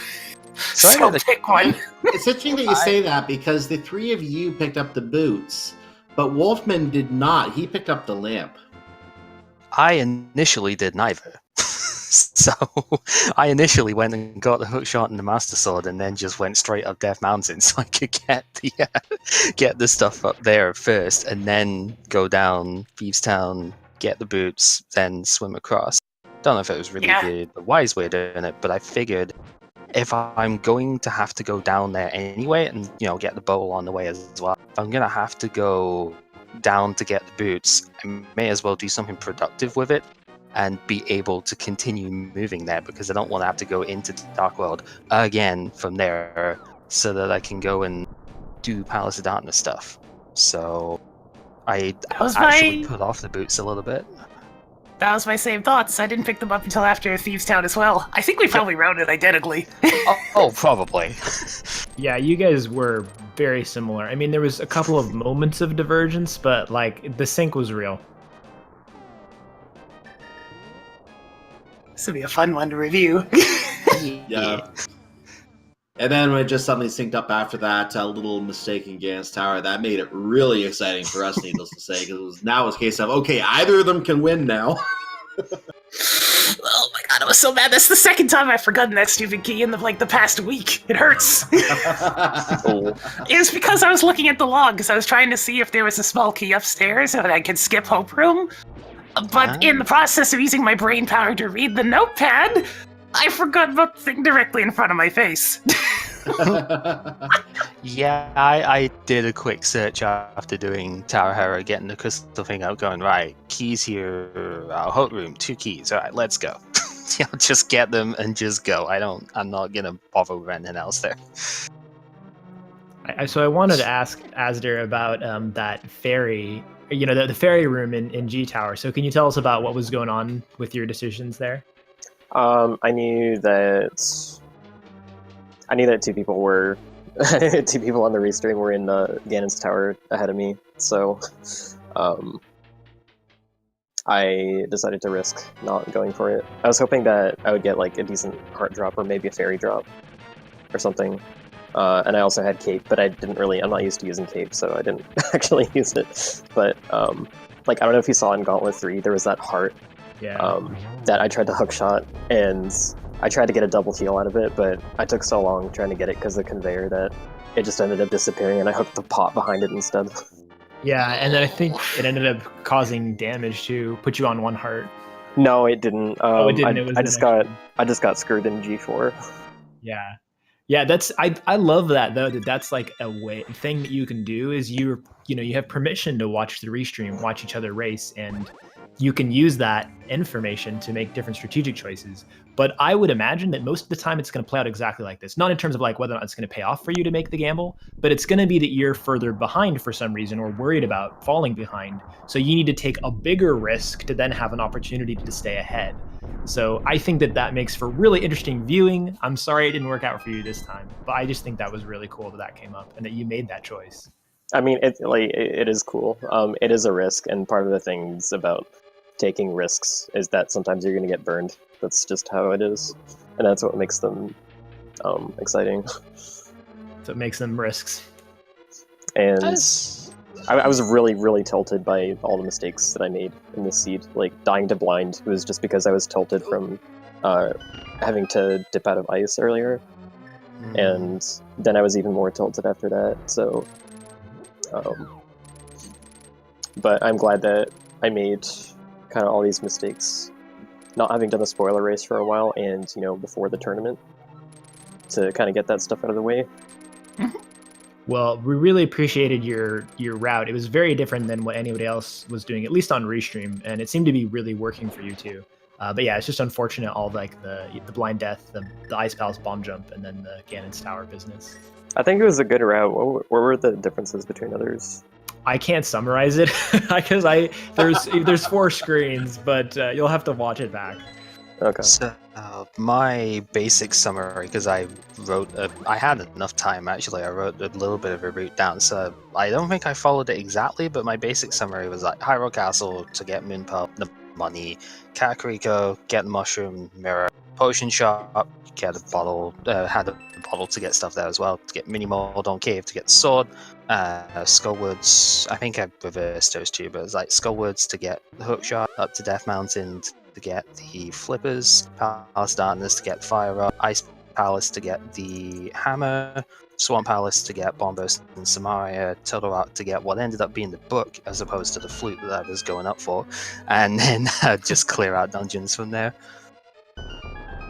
S3: So I
S4: So
S3: got a-
S4: pick one.
S2: It's interesting that you say that, because the 3 of you picked up the boots, But Wolfman did not. He picked up the lamp.
S3: I initially did neither. So I initially went and got the hookshot and the master sword, and then just went straight up Death Mountain so I could get the stuff up there first, and then go down Thieves Town, get the boots, then swim across. Don't know if it was really the wise way of doing it, but I figured if I'm going to have to go down there anyway, and get the bowl on the way as well, if I'm gonna have to go down to get the boots, I may as well do something productive with it and be able to continue moving there, because I don't want to have to go into the Dark World again from there, so that I can go and do Palace of Darkness stuff. So I actually put off the boots a little bit.
S4: That was my same thoughts. I didn't pick them up until after Thieves Town as well. I think we probably routed identically.
S3: Oh, probably.
S1: Yeah, you guys were very similar. I mean, there was a couple of moments of divergence, but like the sync was real.
S4: This would be a fun one to review.
S2: Yeah. And then when it just suddenly synced up after that little mistake in Ganon's Tower, that made it really exciting for us, needless to say, because now it was a case of, okay, either of them can win now.
S4: Oh my god, I was so mad. That's the second time I've forgotten that stupid key in the past week. It hurts. It was because I was looking at the log, because I was trying to see if there was a small key upstairs so that I could skip Hope Room. But in the process of using my brain power to read the notepad, I forgot about the thing directly in front of my face.
S3: Yeah, I did a quick search after doing Tower Hero, getting the crystal thing out, going, right, keys here, Hope Room, 2 keys, alright, let's go. Just get them and just go. I'm not gonna bother with anything else there.
S1: So I wanted to ask Asder about that ferry, the ferry room in G Tower. So can you tell us about what was going on with your decisions there?
S5: I knew that 2 people were 2 people on the restream were in Ganon's Tower ahead of me, so I decided to risk not going for it. I was hoping that I would get like a decent heart drop or maybe a fairy drop or something. And I also had cape, but I'm not used to using cape, so I didn't actually use it. But I don't know if you saw in Gauntlet 3, there was that heart that I tried to hookshot, and I tried to get a double heal out of it, but I took so long trying to get it because of the conveyor that it just ended up disappearing, and I hooked the pot behind it instead.
S1: Yeah, and then I think it ended up causing damage to put you on 1 heart.
S5: No, it didn't.
S1: It didn't.
S5: I just got screwed in G4.
S1: Yeah, that's I love that though. That's like a thing that you can do is you have permission to watch the restream, watch each other race, and you can use that information to make different strategic choices. But I would imagine that most of the time it's going to play out exactly like this. Not in terms of like whether or not it's going to pay off for you to make the gamble, but it's going to be that you're further behind for some reason or worried about falling behind. So you need to take a bigger risk to then have an opportunity to stay ahead. So I think that makes for really interesting viewing. I'm sorry it didn't work out for you this time, but I just think that was really cool that came up and that you made that choice.
S5: I mean, it is cool. It is a risk, and part of the things about taking risks is that sometimes you're going to get burned. That's just how it is, and that's what makes them exciting.
S1: So it makes them risks.
S5: And I was really, really tilted by all the mistakes that I made in this seed. Like, dying to blind was just because I was tilted from having to dip out of ice earlier. And then I was even more tilted after that, so... but I'm glad that I made kind of all these mistakes, not having done a spoiler race for a while, and, before the tournament, to kind of get that stuff out of the way.
S1: Well, we really appreciated your route. It was very different than what anybody else was doing, at least on Restream, and it seemed to be really working for you too. But yeah, it's just unfortunate all like the blind death, the Ice Palace bomb jump, and then the Ganon's Tower business.
S5: I think it was a good route. What were the differences between others?
S1: I can't summarize it because there's 4 screens, but you'll have to watch it back.
S5: Okay.
S3: So my basic summary, because I had enough time actually. I wrote a little bit of a route down, so I don't think I followed it exactly, but my basic summary was like Hyrule Castle to get Moonpub, the money, Kakariko, get the mushroom mirror, potion shop, get a bottle, had a bottle to get stuff there as well, to get mini mold on cave, to get sword, Skullwoods. I think I reversed those two, but it's like Skullwoods to get the hook shot, up to Death Mountain to get the flippers, Palace Darkness to get fire up, Ice Palace to get the hammer, Swamp Palace to get Bombos and Samaria, Turtle Rock to get what ended up being the book as opposed to the flute that I was going up for, and then just clear out dungeons from there.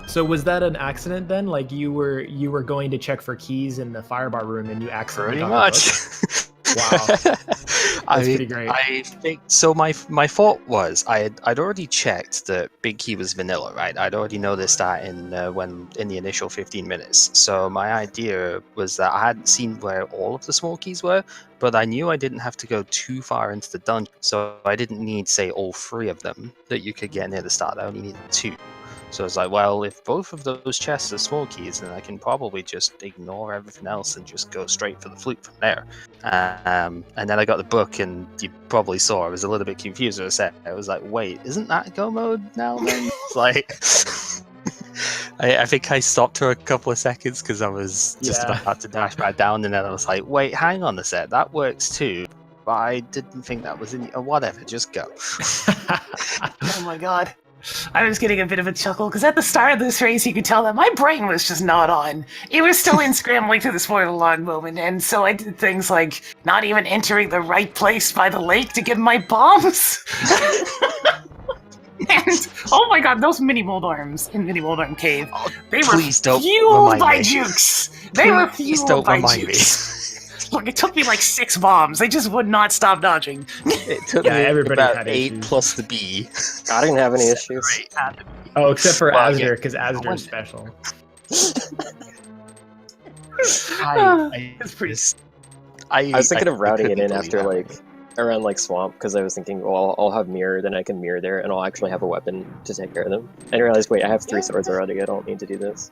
S1: So was that an accident then? Like you were going to check for keys in the firebar room and you accidentally
S3: Pretty
S1: got
S3: much.
S1: the book? Wow, that's pretty great.
S3: I think so. My thought was I'd already checked that Big Key was vanilla, right? I'd already noticed that in the initial 15 minutes. So my idea was that I hadn't seen where all of the small keys were, but I knew I didn't have to go too far into the dungeon, so I didn't need, say, all 3 of them that you could get near the start. I only needed 2. So I was like, well, if both of those chests are small keys, then I can probably just ignore everything else and just go straight for the flute from there. And then I got the book, and you probably saw I was a little bit confused with a set. I was like, wait, isn't that go mode now then? Like, I think I stopped for a couple of seconds because I was just about to dash back down, and then I was like, wait, hang on a sec, that works too. But I didn't think that was in... whatever, just go.
S4: Oh my god. I was getting a bit of a chuckle, because at the start of this race, you could tell that my brain was just not on. It was still in scrambling through the spoiler log moment, and so I did things like not even entering the right place by the lake to get my bombs. And, oh my god, those mini mold arms in Mini Mold Arm Cave, they were fueled by jukes! They were fueled by jukes! Look, it took me like 6 bombs. They just would not stop dodging.
S3: It took me about 8 issues. Plus the B.
S5: I didn't have any issues.
S1: Oh, except for Asder, because Asder is special.
S4: It's pretty...
S5: I was thinking of routing it in after around Swamp, because I was thinking, well, I'll have mirror, then I can mirror there, and I'll actually have a weapon to take care of them. And I realized, wait, I have 3 swords already. I don't need to do this.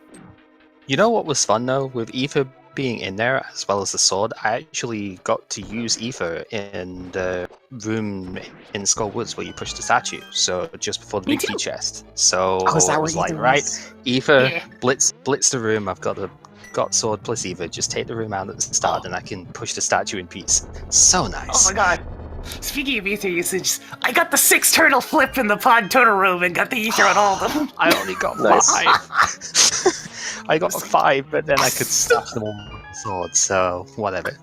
S3: You know what was fun though, with Aether being in there as well as the sword, I actually got to use Aether in the room in Skullwoods where you push the statue. So just before the big key chest. So I was like, right, Aether, blitz the room. I've got sword plus Aether. Just take the room out at the start, and I can push the statue in peace. So nice.
S4: Oh my god. Speaking of Aether usage, I got the 6 turtle flip in the pod turtle room and got the Aether on all of them.
S3: I only got 5. I got 5, but then I could stuff them on my sword, so whatever.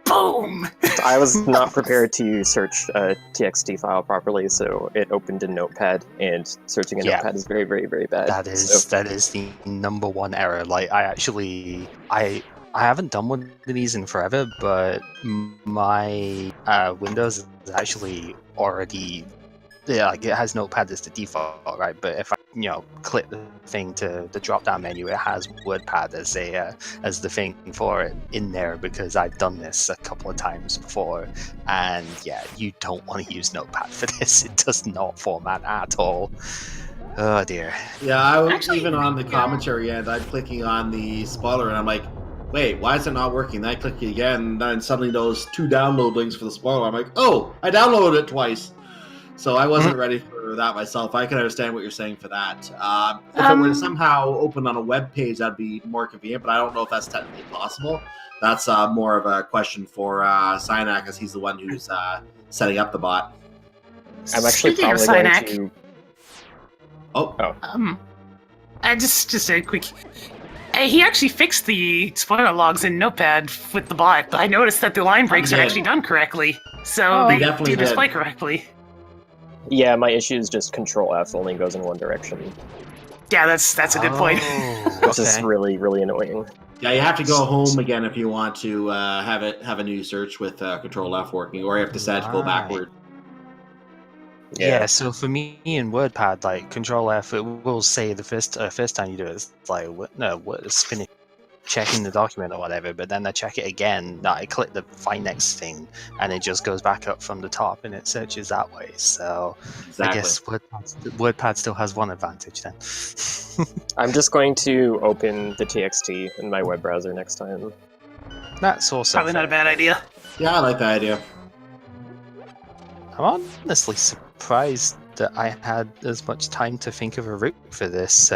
S4: Boom!
S5: I was not prepared to search a TXT file properly, so it opened in Notepad, and searching a Notepad is very, very, very bad.
S3: That is the #1 error. Like, I haven't done one of these in forever, but my Windows is actually already... Yeah, like it has Notepad as the default, right? But if I, click the thing to the drop-down menu, it has WordPad as the thing for it in there, because I've done this a couple of times before, and yeah, you don't want to use Notepad for this. It does not format at all. Oh dear.
S2: Yeah, I was even on the commentary end. I'm clicking on the spoiler, and I'm like, wait, why is it not working? Then I click it again, and then suddenly those 2 download links for the spoiler. I'm like, oh, I downloaded it twice. So I wasn't ready for that myself. I can understand what you're saying for that. If it were to somehow open on a web page, that'd be more convenient, but I don't know if that's technically possible. That's more of a question for Synac, as he's the one who's setting up the bot.
S5: I'm actually
S4: Speaking
S5: probably
S4: of
S5: going
S4: Synac,
S5: to...
S4: just a quick... He actually fixed the spoiler logs in Notepad with the bot. I noticed that the line breaks are actually done correctly, so they do display correctly.
S5: Yeah, my issue is just Control F only goes in one direction.
S4: Yeah, that's a good point.
S5: Which is really, really annoying.
S2: Yeah, you have to go home again if you want to have a new search with Control F working, or you have to decide to go backward.
S3: Yeah, so for me in WordPad, like Control F, it will say the first time you do it, it's like spinning, checking the document or whatever. But then I check it again. I click the Find Next thing, and it just goes back up from the top, and it searches that way. So exactly. I guess WordPad still has one advantage then.
S5: I'm just going to open the TXT in my web browser next time.
S3: That's also
S4: probably not a bad idea.
S2: Yeah, I like that idea.
S3: I'm honestly surprised that I had as much time to think of a route for this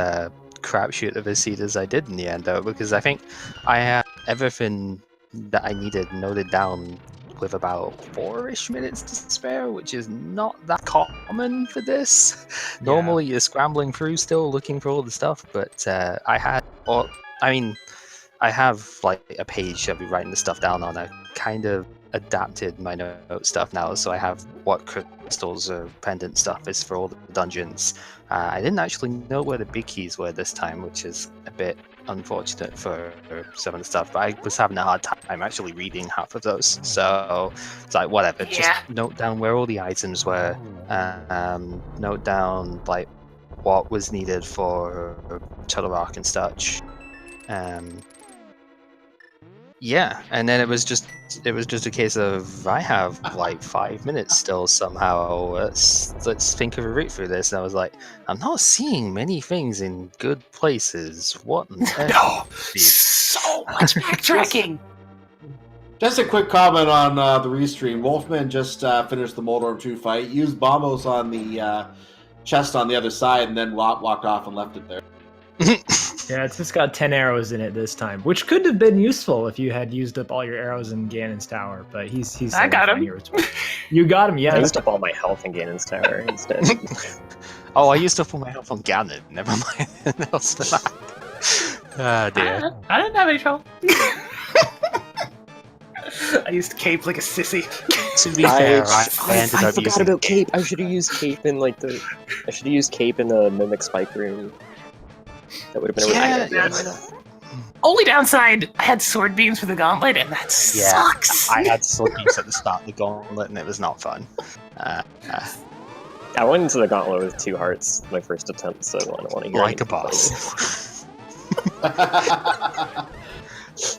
S3: crapshoot of a seed as I did in the end, though, because I think I had everything that I needed noted down with about 4-ish minutes to spare, which is not that common for this. Normally you're scrambling through still looking for all the stuff, but I have like a page I'll be writing the stuff down on. I kind of adapted my note stuff now, so I have what crystals or pendant stuff is for all the dungeons. I didn't actually know where the big keys were this time, which is a bit unfortunate for some of the stuff, but I was having a hard time actually reading half of those, so it's like whatever.
S4: Yeah.
S3: Just note down where all the items were, note down like what was needed for Telerock and such. Yeah, and then it was just a case of I have like 5 minutes still somehow. Let's think of a route through this. And I was like, I'm not seeing many things in good places. What?
S4: No, so much backtracking.
S2: Just a quick comment on the restream. Wolfman just finished the Moldorm 2 fight, used bombos on the chest on the other side, and then walked off and left it there.
S1: Yeah, it's just got 10 arrows in it this time, which could have been useful if you had used up all your arrows in Ganon's tower, but he's
S4: I got him.
S1: You got him, yeah.
S5: I used up all my health in Ganon's tower instead.
S3: Oh, I used up all my health on Ganon. Never mind. Else for that. Ah, dear.
S4: I didn't have any trouble. I used cape like a sissy.
S3: To be fair, I ended
S5: I
S3: up
S5: forgot
S3: using
S5: about cape. I should have used cape in I should have used cape in the mimic spike room. That would have been a really good idea.
S4: Only downside, I had sword beams for the gauntlet, and that sucks.
S3: I had sword beams at the start of the gauntlet, and it was not fun.
S5: I went into the gauntlet with 2 hearts my first attempt, so I don't want to hear
S3: Like a
S5: anything about
S3: boss.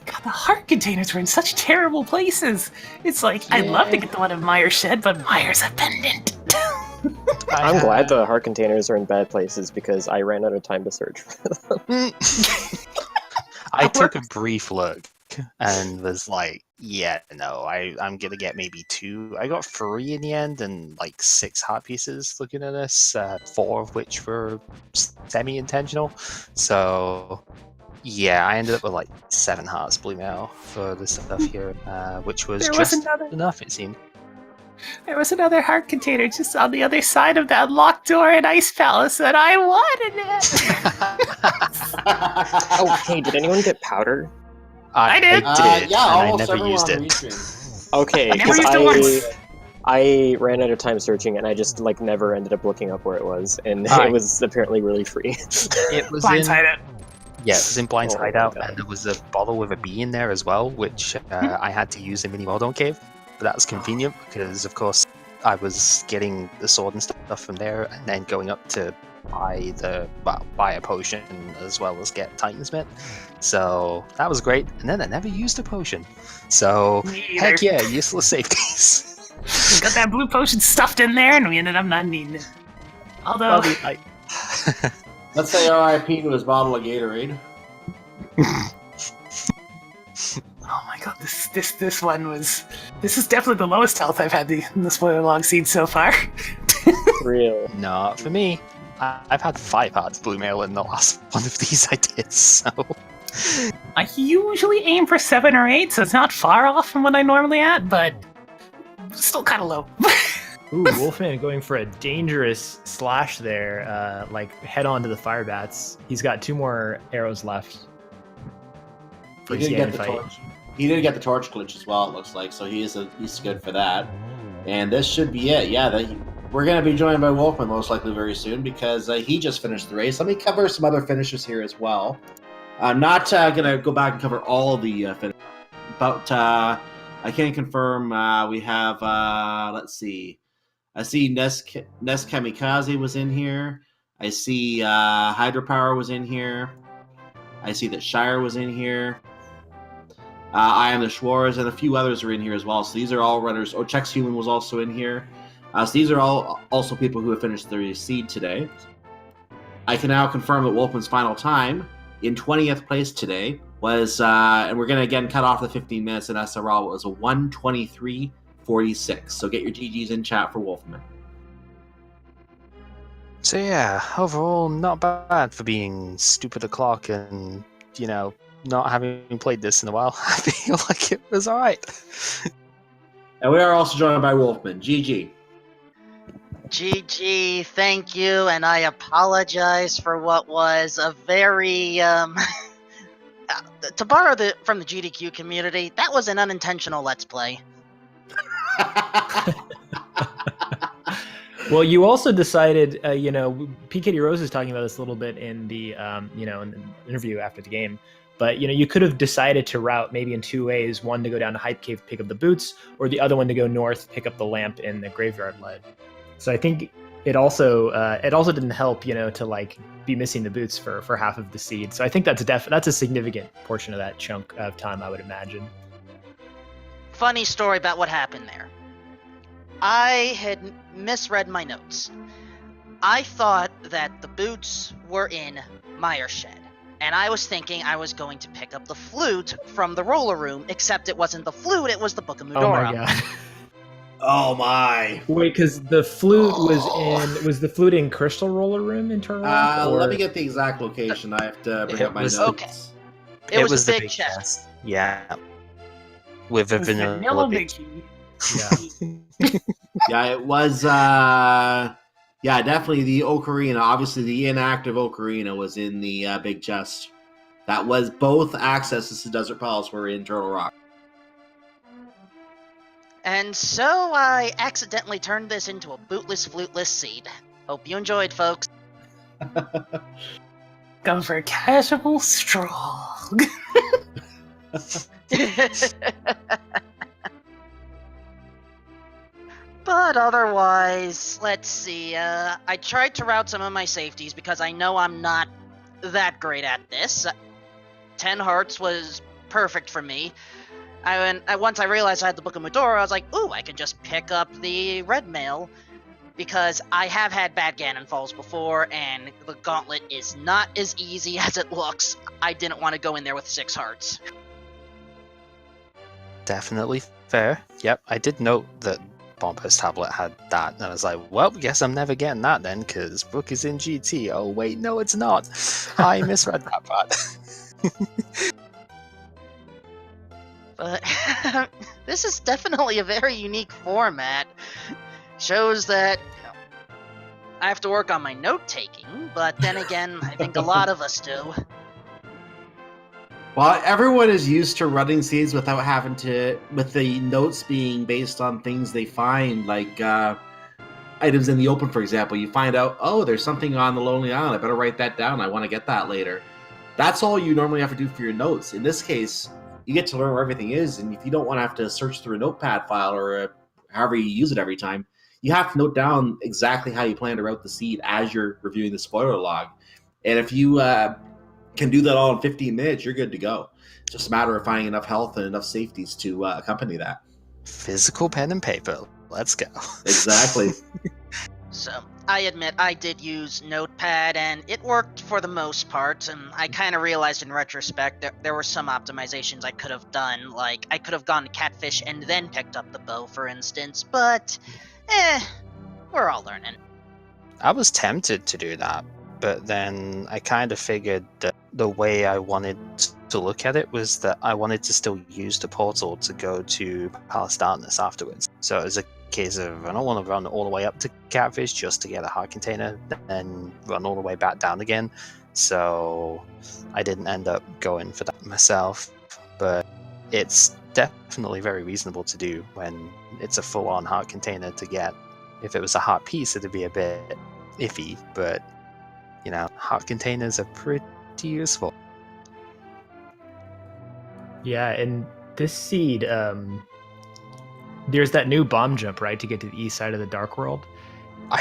S4: God, the heart containers were in such terrible places. It's like, I'd love to get the one of Meyer's shed, but Meyer's a pendant.
S5: I'm glad the heart containers are in bad places because I ran out of time to search for them.
S3: I took a brief look and was like, yeah, no, I'm gonna get maybe 2. I got 3 in the end and like 6 heart pieces looking at this, 4 of which were semi-intentional. So yeah, I ended up with like 7 hearts blue mail for the stuff here, which was just enough, it seemed.
S4: There was another heart container just on the other side of that locked door in Ice Palace, and I wanted it.
S5: Oh, hey, did anyone get powder?
S4: I did.
S3: I did,
S2: Yeah,
S3: and I
S2: almost
S3: never
S2: everyone
S3: used
S2: on
S3: it.
S2: restream.
S5: Okay,
S4: I never
S5: because
S4: used it once.
S5: I ran out of time searching, and I just never ended up looking up where it was, and it was apparently really free.
S3: It was
S4: Blindside it.
S3: Yeah, it was in Blind's
S5: Oh my
S3: hideout,
S5: God.
S3: and there was a bottle with a bee in there as well, which I had to use in Mini Moldon Cave. But that was convenient because, of course, I was getting the sword and stuff from there, and then going up to buy a potion as well as get Titansmith. So that was great. And then I never used a potion. So
S4: Me either.
S3: heck yeah, useless safeties.
S4: We got that blue potion stuffed in there, and we ended up not needing it. Although,
S2: Let's say RIP to his bottle of Gatorade.
S4: oh my god, this one was. This is definitely the lowest health I've had in the spoiler log scene so far.
S5: Real.
S3: Not for me. I've had 5 hearts blue mail in the last one of these I did, so...
S4: I usually aim for 7 or 8, so it's not far off from what I normally at, but still kind of low.
S1: Ooh, Wolfman going for a dangerous slash there, like head on to the fire bats. He's got 2 more arrows left. For
S2: He
S1: his
S2: did get
S1: Ganon
S2: the
S1: fight.
S2: torch. He did get the torch glitch as well. It looks like so. He's good for that. And this should be it. Yeah, we're gonna be joined by Wolfman most likely very soon because he just finished the race. Let me cover some other finishes here as well. I'm not gonna go back and cover all of the finishes, but I can confirm we have. Let's see. I see Nest Kamikaze was in here. I see Hydropower was in here. I see that Shire was in here. I Am the Schwarz and a few others are in here as well. So these are all runners. Oh, Chex Human was also in here. So these are all also people who have finished their seed today. I can now confirm that Wolfman's final time in 20th place today was, and we're going to again cut off the 15 minutes in SRL, it was a 1:23:46. So get your GGs in chat for Wolfman.
S3: So yeah, overall, not bad for being stupid o'clock and, not having played this in a while. I feel like it was alright.
S2: And we are also joined by Wolfman. GG.
S6: GG, thank you, and I apologize for what was a very, to borrow from the GDQ community, that was an unintentional Let's Play.
S1: Well, you also decided, PKD Rose is talking about this a little bit in the, in the interview after the game. But, you could have decided to route maybe in two ways. One to go down to Hype Cave, pick up the boots, or the other one to go north, pick up the lamp in the graveyard lead. So I think it also didn't help, to like be missing the boots for half of the seed. So I think that's a significant portion of that chunk of time, I would imagine.
S6: Funny story about what happened there. I had misread my notes. I thought that the boots were in Meyer's shed, and I was thinking I was going to pick up the flute from the roller room, except it wasn't the flute, it was the Book of Mudora.
S1: Oh my god.
S2: Oh my.
S1: Wait, because the flute was the flute in Crystal Roller Room in Turtle?
S2: Let me get the exact location. I have to bring up my notes.
S6: Okay. It was a
S3: the
S6: big chest.
S3: Yeah. With a vanilla
S4: Mickey.
S1: Yeah.
S2: Yeah, it was definitely the Ocarina. Obviously the inactive Ocarina was in the big chest. That was both accesses to Desert Palace were in Turtle Rock.
S6: And so I accidentally turned this into a bootless, fluteless seed. Hope you enjoyed, folks.
S4: Go for casual strong.
S6: But otherwise, let's see. I tried to route some of my safeties because I know I'm not that great at this. 10 hearts was perfect for me. Once I realized I had the Book of Mudora, I was like, ooh, I can just pick up the red mail, because I have had bad Ganon falls before, and the gauntlet is not as easy as it looks. I didn't want to go in there with 6 hearts.
S3: Definitely fair. Yep, I did note that Bombers Tablet had that, and I was like, well, guess I'm never getting that then, because Book is in GT. Oh wait, no it's not. I misread that part.
S6: But this is definitely a very unique format. Shows that I have to work on my note-taking, but then again, I think a lot of us do.
S2: Well, everyone is used to running seeds without having to, with the notes being based on things they find, like items in the open, for example. You find out, oh, there's something on the Lonely Island. I better write that down. I want to get that later. That's all you normally have to do for your notes. In this case, you get to learn where everything is, and if you don't want to have to search through a notepad file or however you use it every time, you have to note down exactly how you plan to route the seed as you're reviewing the spoiler log. And if you can do that all in 15 minutes, you're good to go. It's just a matter of finding enough health and enough safeties to accompany that.
S3: Physical pen and paper. Let's go.
S2: Exactly.
S6: So, I admit I did use Notepad, and it worked for the most part, and I kind of realized in retrospect that there were some optimizations I could have done, like I could have gone to Catfish and then picked up the bow, for instance, but, we're all learning.
S3: I was tempted to do that, but then I kind of figured that the way I wanted to look at it was that I wanted to still use the portal to go to Palace Darkness afterwards. So it was a case of, I don't want to run all the way up to Catfish just to get a heart container, then run all the way back down again. So I didn't end up going for that myself, but it's definitely very reasonable to do when it's a full-on heart container to get. If it was a heart piece, it'd be a bit iffy, but heart containers are pretty useful.
S1: Yeah, and this seed, there's that new bomb jump, right, to get to the east side of the Dark World.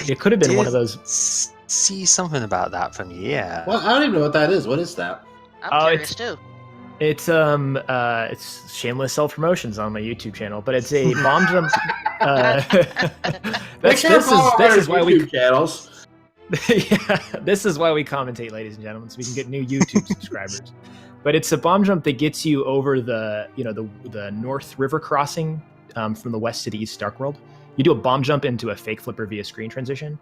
S1: It could have been one of those.
S3: See something about that from you, yeah.
S2: Well, I don't even know what that is. What is that?
S6: I'm curious too.
S1: It's shameless self promotions on my YouTube channel, but it's a bomb jump. This is why we
S2: channels.
S1: Yeah, this is why we commentate, ladies and gentlemen, so we can get new YouTube subscribers. But it's a bomb jump that gets you over the North River crossing from the west to the east Dark World. You do a bomb jump into a fake flipper via screen transition,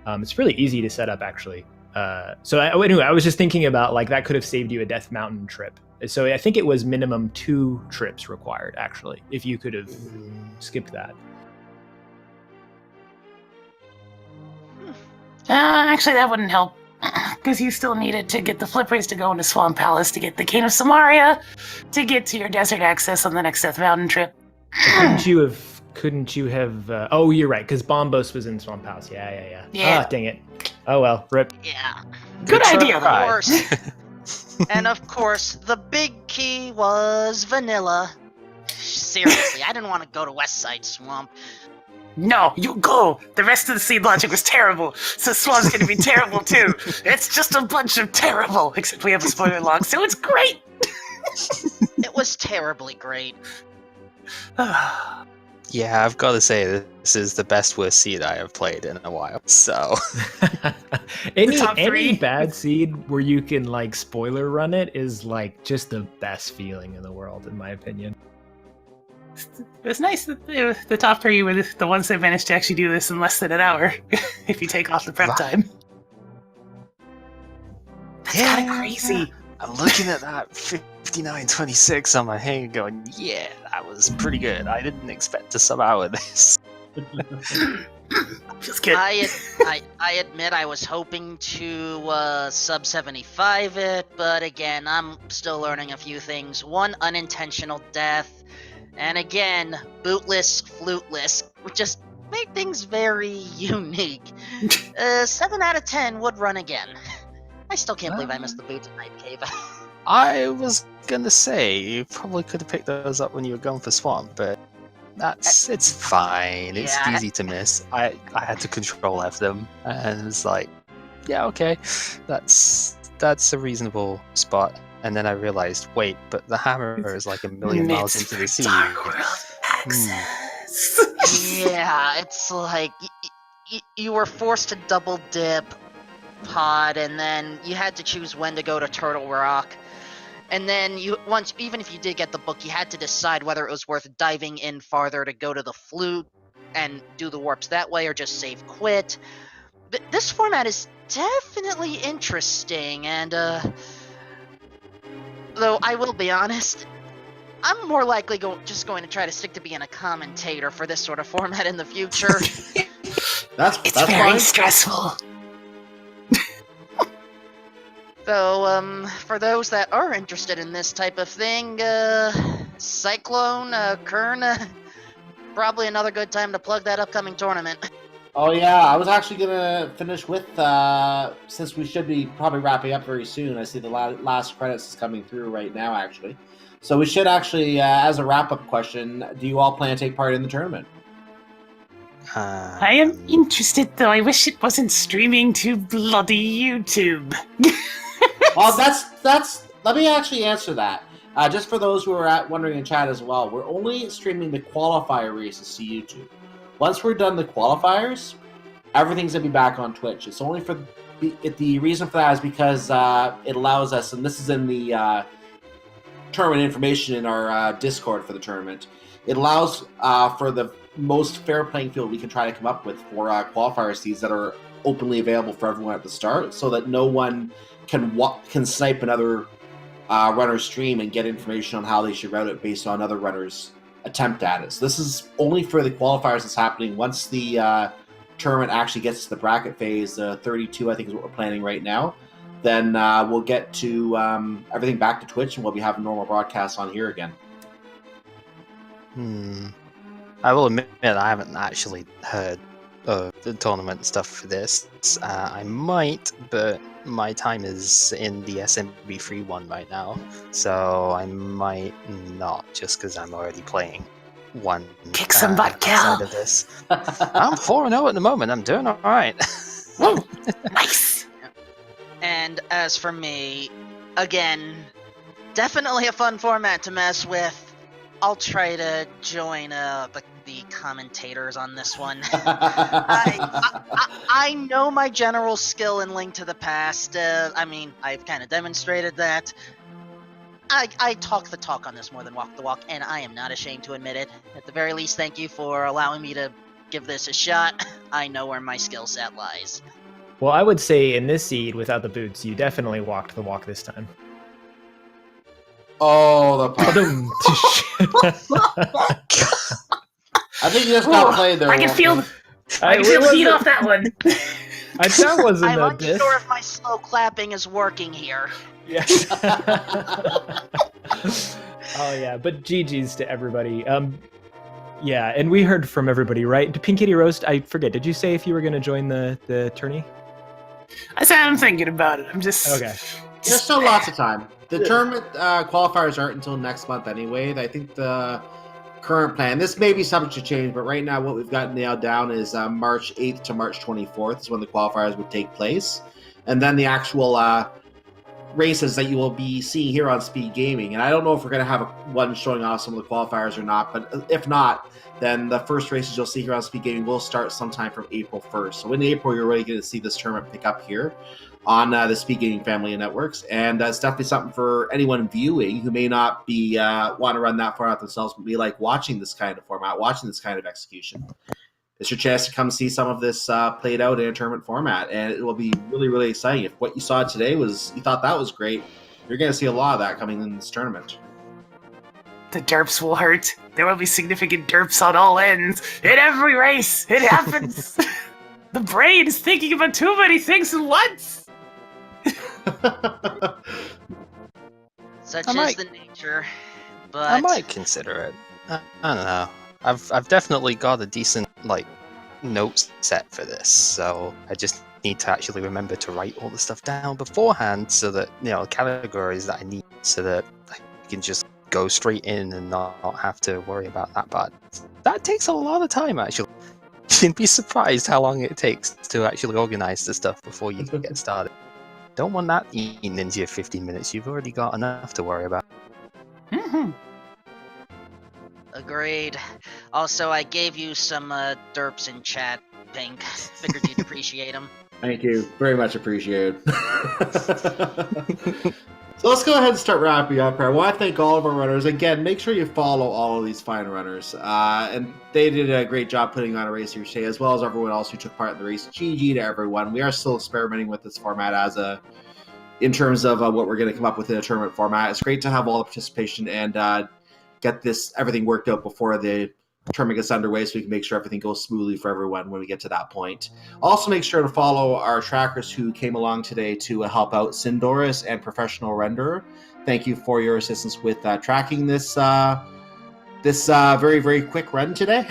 S1: It's really easy to set up, actually. Anyway, I was just thinking about like that could have saved you a Death Mountain trip. So I think it was minimum 2 trips required, actually, if you could have skipped that.
S4: Actually, that wouldn't help. Because you still needed to get the flippers to go into Swamp Palace, to get the Cane of Samaria, to get to your desert access on the next Death Mountain trip.
S1: Couldn't you have? Oh, you're right, because Bombos was in Swamp Palace. Yeah.
S4: Yeah.
S1: Ah, dang it. Oh well, rip.
S6: Yeah.
S4: Good idea, though.
S6: Of course. And of course, the big key was vanilla. Seriously, I didn't want to go to West Side Swamp.
S4: No, you go! The rest of the seed logic was terrible, so Swamp's gonna be terrible too. It's just a bunch of terrible, except we have a spoiler log, so it's great!
S6: It was terribly great.
S3: Yeah, I've got to say, this is the best worst seed I have played in a while, so...
S1: any bad seed where you can, like, spoiler run it is, like, just the best feeling in the world, in my opinion.
S4: It was nice that the top 3 were the ones that managed to actually do this in less than an hour, if you take off the prep time. That's kind of crazy.
S3: I'm looking at that 59.26 on my hand going, yeah, that was pretty good. I didn't expect to sub out with this.
S4: Feels good.
S6: I admit I was hoping to sub 75 it, but again, I'm still learning a few things. 1, unintentional death. And again, bootless, fluteless, which just made things very unique. 7 out of 10 would run again. I still can't believe I missed the boots at Night Cave.
S3: I was gonna say, you probably could have picked those up when you were going for Swamp, but it's fine. It's
S6: Yeah.
S3: easy to miss. I had to control F them, and it was like, yeah, okay, that's a reasonable spot. And then I realized, wait, but the hammer is like a million miles into the sea.
S4: Dark World access.
S6: Yeah, it's like you were forced to double dip pod, and then you had to choose when to go to Turtle Rock. And then even if you did get the book, you had to decide whether it was worth diving in farther to go to the flute and do the warps that way, or just save quit. This format is definitely interesting, and though I will be honest, I'm more likely just going to try to stick to being a commentator for this sort of format in the future.
S2: That's
S4: Very
S2: fine.
S4: stressful.
S6: So, for those that are interested in this type of thing, Cyclone, Kern, probably another good time to plug that upcoming tournament.
S2: Oh yeah, I was actually gonna finish with since we should be probably wrapping up very soon. I see the last credits is coming through right now, actually. So we should actually, as a wrap-up question, do you all plan to take part in the tournament?
S4: I am interested, though. I wish it wasn't streaming to bloody YouTube.
S2: Well, that's. Let me actually answer that. Just for those who are wondering in chat as well, we're only streaming the qualifier races to YouTube. Once we're done the qualifiers, everything's gonna be back on Twitch. It's only for the reason for that is because it allows us, and this is in the tournament information in our Discord for the tournament. It allows for the most fair playing field we can try to come up with for qualifier seeds that are openly available for everyone at the start, so that no one can snipe another runner's stream and get information on how they should route it based on other runners' attempt at it. So this is only for the qualifiers that's happening. Once the tournament actually gets to the bracket phase, 32 I think is what we're planning right now, then we'll get to everything back to Twitch, and we'll be having normal broadcasts on here again.
S3: I will admit I haven't actually heard of the tournament stuff for this. I might, but my time is in the SMB3 one right now, so I might not, just because I'm already playing one.
S4: Kick some butt, Cal.
S3: Side of this. I'm 4-0 at the moment. I'm doing all right.
S4: Whoa, nice.
S6: And as for me, again, definitely a fun format to mess with. I'll try to join the commentators on this one. I know my general skill in Link to the Past. I mean, I've kind of demonstrated that. I talk the talk on this more than walk the walk, and I am not ashamed to admit it. At the very least, thank you for allowing me to give this a shot. I know where my skill set lies.
S1: Well, I would say in this seed, without the boots, you definitely walked the walk this time.
S2: Oh, the pump. I think you just got played there.
S4: I can feel
S1: I
S4: the heat off that one.
S1: That wasn't
S6: I'm
S1: a diss.
S6: unsure if my slow clapping is working here.
S1: Yes. Oh yeah, but GG's to everybody. Yeah, and we heard from everybody, right? Pink Kitty Roast, I forget, did you say if you were going to join the tourney?
S4: I said I'm thinking about it. I'm just
S1: Okay.
S2: There's still lots of time. The tournament qualifiers aren't until next month anyway. I think the current plan, this may be subject to change, but right now what we've got nailed down is March 8th to March 24th is when the qualifiers would take place. And then the actual races that you will be seeing here on Speed Gaming. And I don't know if we're going to have one showing off some of the qualifiers or not, but if not, then the first races you'll see here on Speed Gaming will start sometime from April 1st. So in April, you're really going to see this tournament pick up here on the Speed Gaming family of networks. And it's definitely something for anyone viewing who may not be want to run that far out themselves, but be like watching this kind of format, watching this kind of execution. It's your chance to come see some of this played out in a tournament format, and it will be really, really exciting. If what you saw today you thought that was great, you're going to see a lot of that coming in this tournament.
S4: the derps will hurt. There will be significant derps on all ends. In every race, it happens. The brain is thinking about too many things at once.
S6: Such
S3: I
S6: is
S3: might-
S6: the nature. But
S3: I might consider it. I don't know. I've definitely got a decent note set for this, so I just need to actually remember to write all the stuff down beforehand, so that categories that I need, so that I can just go straight in and not have to worry about that part. That takes a lot of time, actually. You'd be surprised how long it takes to actually organize the stuff before you get started. Don't want that eating into your 15 minutes. You've already got enough to worry about.
S4: Mm-hmm.
S6: agreed. Also, I gave you some derps in chat, Pink. Figured you'd appreciate them.
S2: Thank you. Very much appreciated. So let's go ahead and start wrapping up here. I want to thank all of our runners. Again, make sure you follow all of these fine runners. And they did a great job putting on a race here today, as well as everyone else who took part in the race. GG to everyone. We are still experimenting with this format in terms of what we're going to come up with in a tournament format. It's great to have all the participation and get everything worked out before the tournament gets underway, so we can make sure everything goes smoothly for everyone when we get to that point. Also, make sure to follow our trackers who came along today to help out, Sindoris and Professional Renderer. Thank you for your assistance with tracking this very, very quick run today.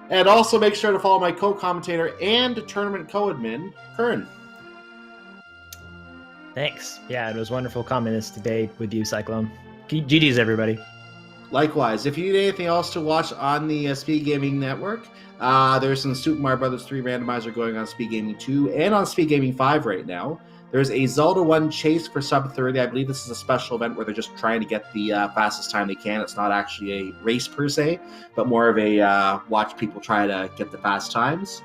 S2: And also make sure to follow my co-commentator and tournament co-admin, Kern.
S1: Thanks. Yeah, it was wonderful commenting this today with you, Cyclone. GG's, everybody.
S2: Likewise, if you need anything else to watch on the Speed Gaming Network, there's some Super Mario Bros. 3 randomizer going on Speed Gaming 2 and on Speed Gaming 5 right now. There's a Zelda 1 chase for sub 30. I believe this is a special event where they're just trying to get the fastest time they can. It's not actually a race per se, but more of a watch people try to get the fast times.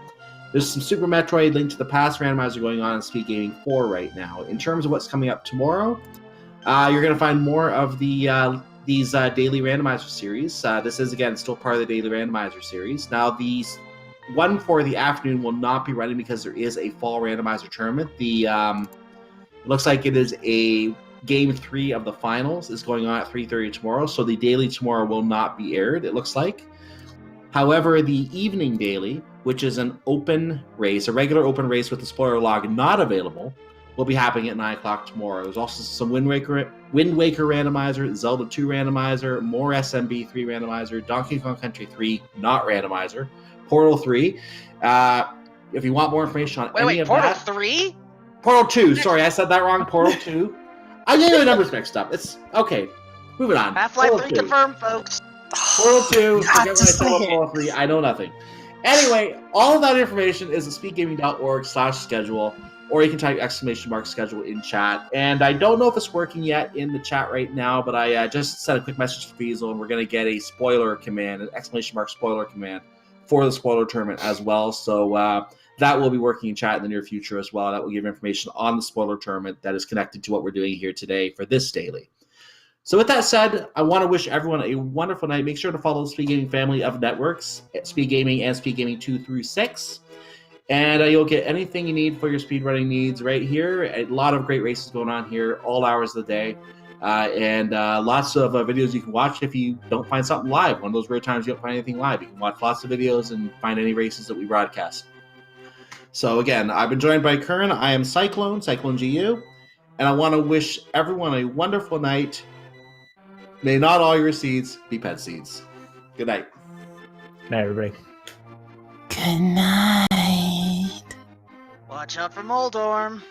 S2: There's some Super Metroid Link to the Past randomizer going on in Speed Gaming 4 right now. In terms of what's coming up tomorrow, you're going to find more of these daily randomizer series. This is, again, still part of the daily randomizer series. Now, the one for the afternoon will not be running because there is a fall randomizer tournament. It looks like it is a game 3 of the finals is going on at 3:30 tomorrow, so the daily tomorrow will not be aired, it looks like. However, the evening daily, which is an open race, a regular open race with the spoiler log not available, will be happening at 9 o'clock tomorrow. There's also some Wind Waker randomizer, Zelda 2 randomizer, more SMB 3 randomizer, Donkey Kong Country 3 not randomizer, Portal 3. If you want more information on any of
S6: Portal
S2: that...
S6: 3?
S2: Portal 2, sorry, I said that wrong. Portal 2. I gave the numbers mixed up. It's okay. Moving on.
S6: Half-Life
S2: Portal
S6: 3
S2: 2.
S6: confirmed, folks.
S2: Portal 2.
S3: Not
S2: Forget
S3: to
S2: what I said about
S3: say it.
S2: Portal 3. I know nothing. Anyway, all of that information is at speedgaming.org/schedule, or you can type !schedule in chat. And I don't know if it's working yet in the chat right now, but I just sent a quick message to Feasel, and we're going to get a spoiler command, an ! Spoiler command for the spoiler tournament as well. So that will be working in chat in the near future as well. That will give information on the spoiler tournament that is connected to what we're doing here today for this daily. So with that said, I want to wish everyone a wonderful night. Make sure to follow the Speed Gaming family of networks, Speed Gaming and Speed Gaming 2 through 6. And you'll get anything you need for your speedrunning needs right here. A lot of great races going on here, all hours of the day. And lots of videos you can watch if you don't find something live. One of those rare times you don't find anything live. You can watch lots of videos and find any races that we broadcast. So again, I've been joined by Kern. I am Cyclone GU. And I want to wish everyone a wonderful night. May not all your seeds be pet seeds. Good night.
S1: Good night, everybody.
S4: Good night.
S6: Watch out for Moldorm.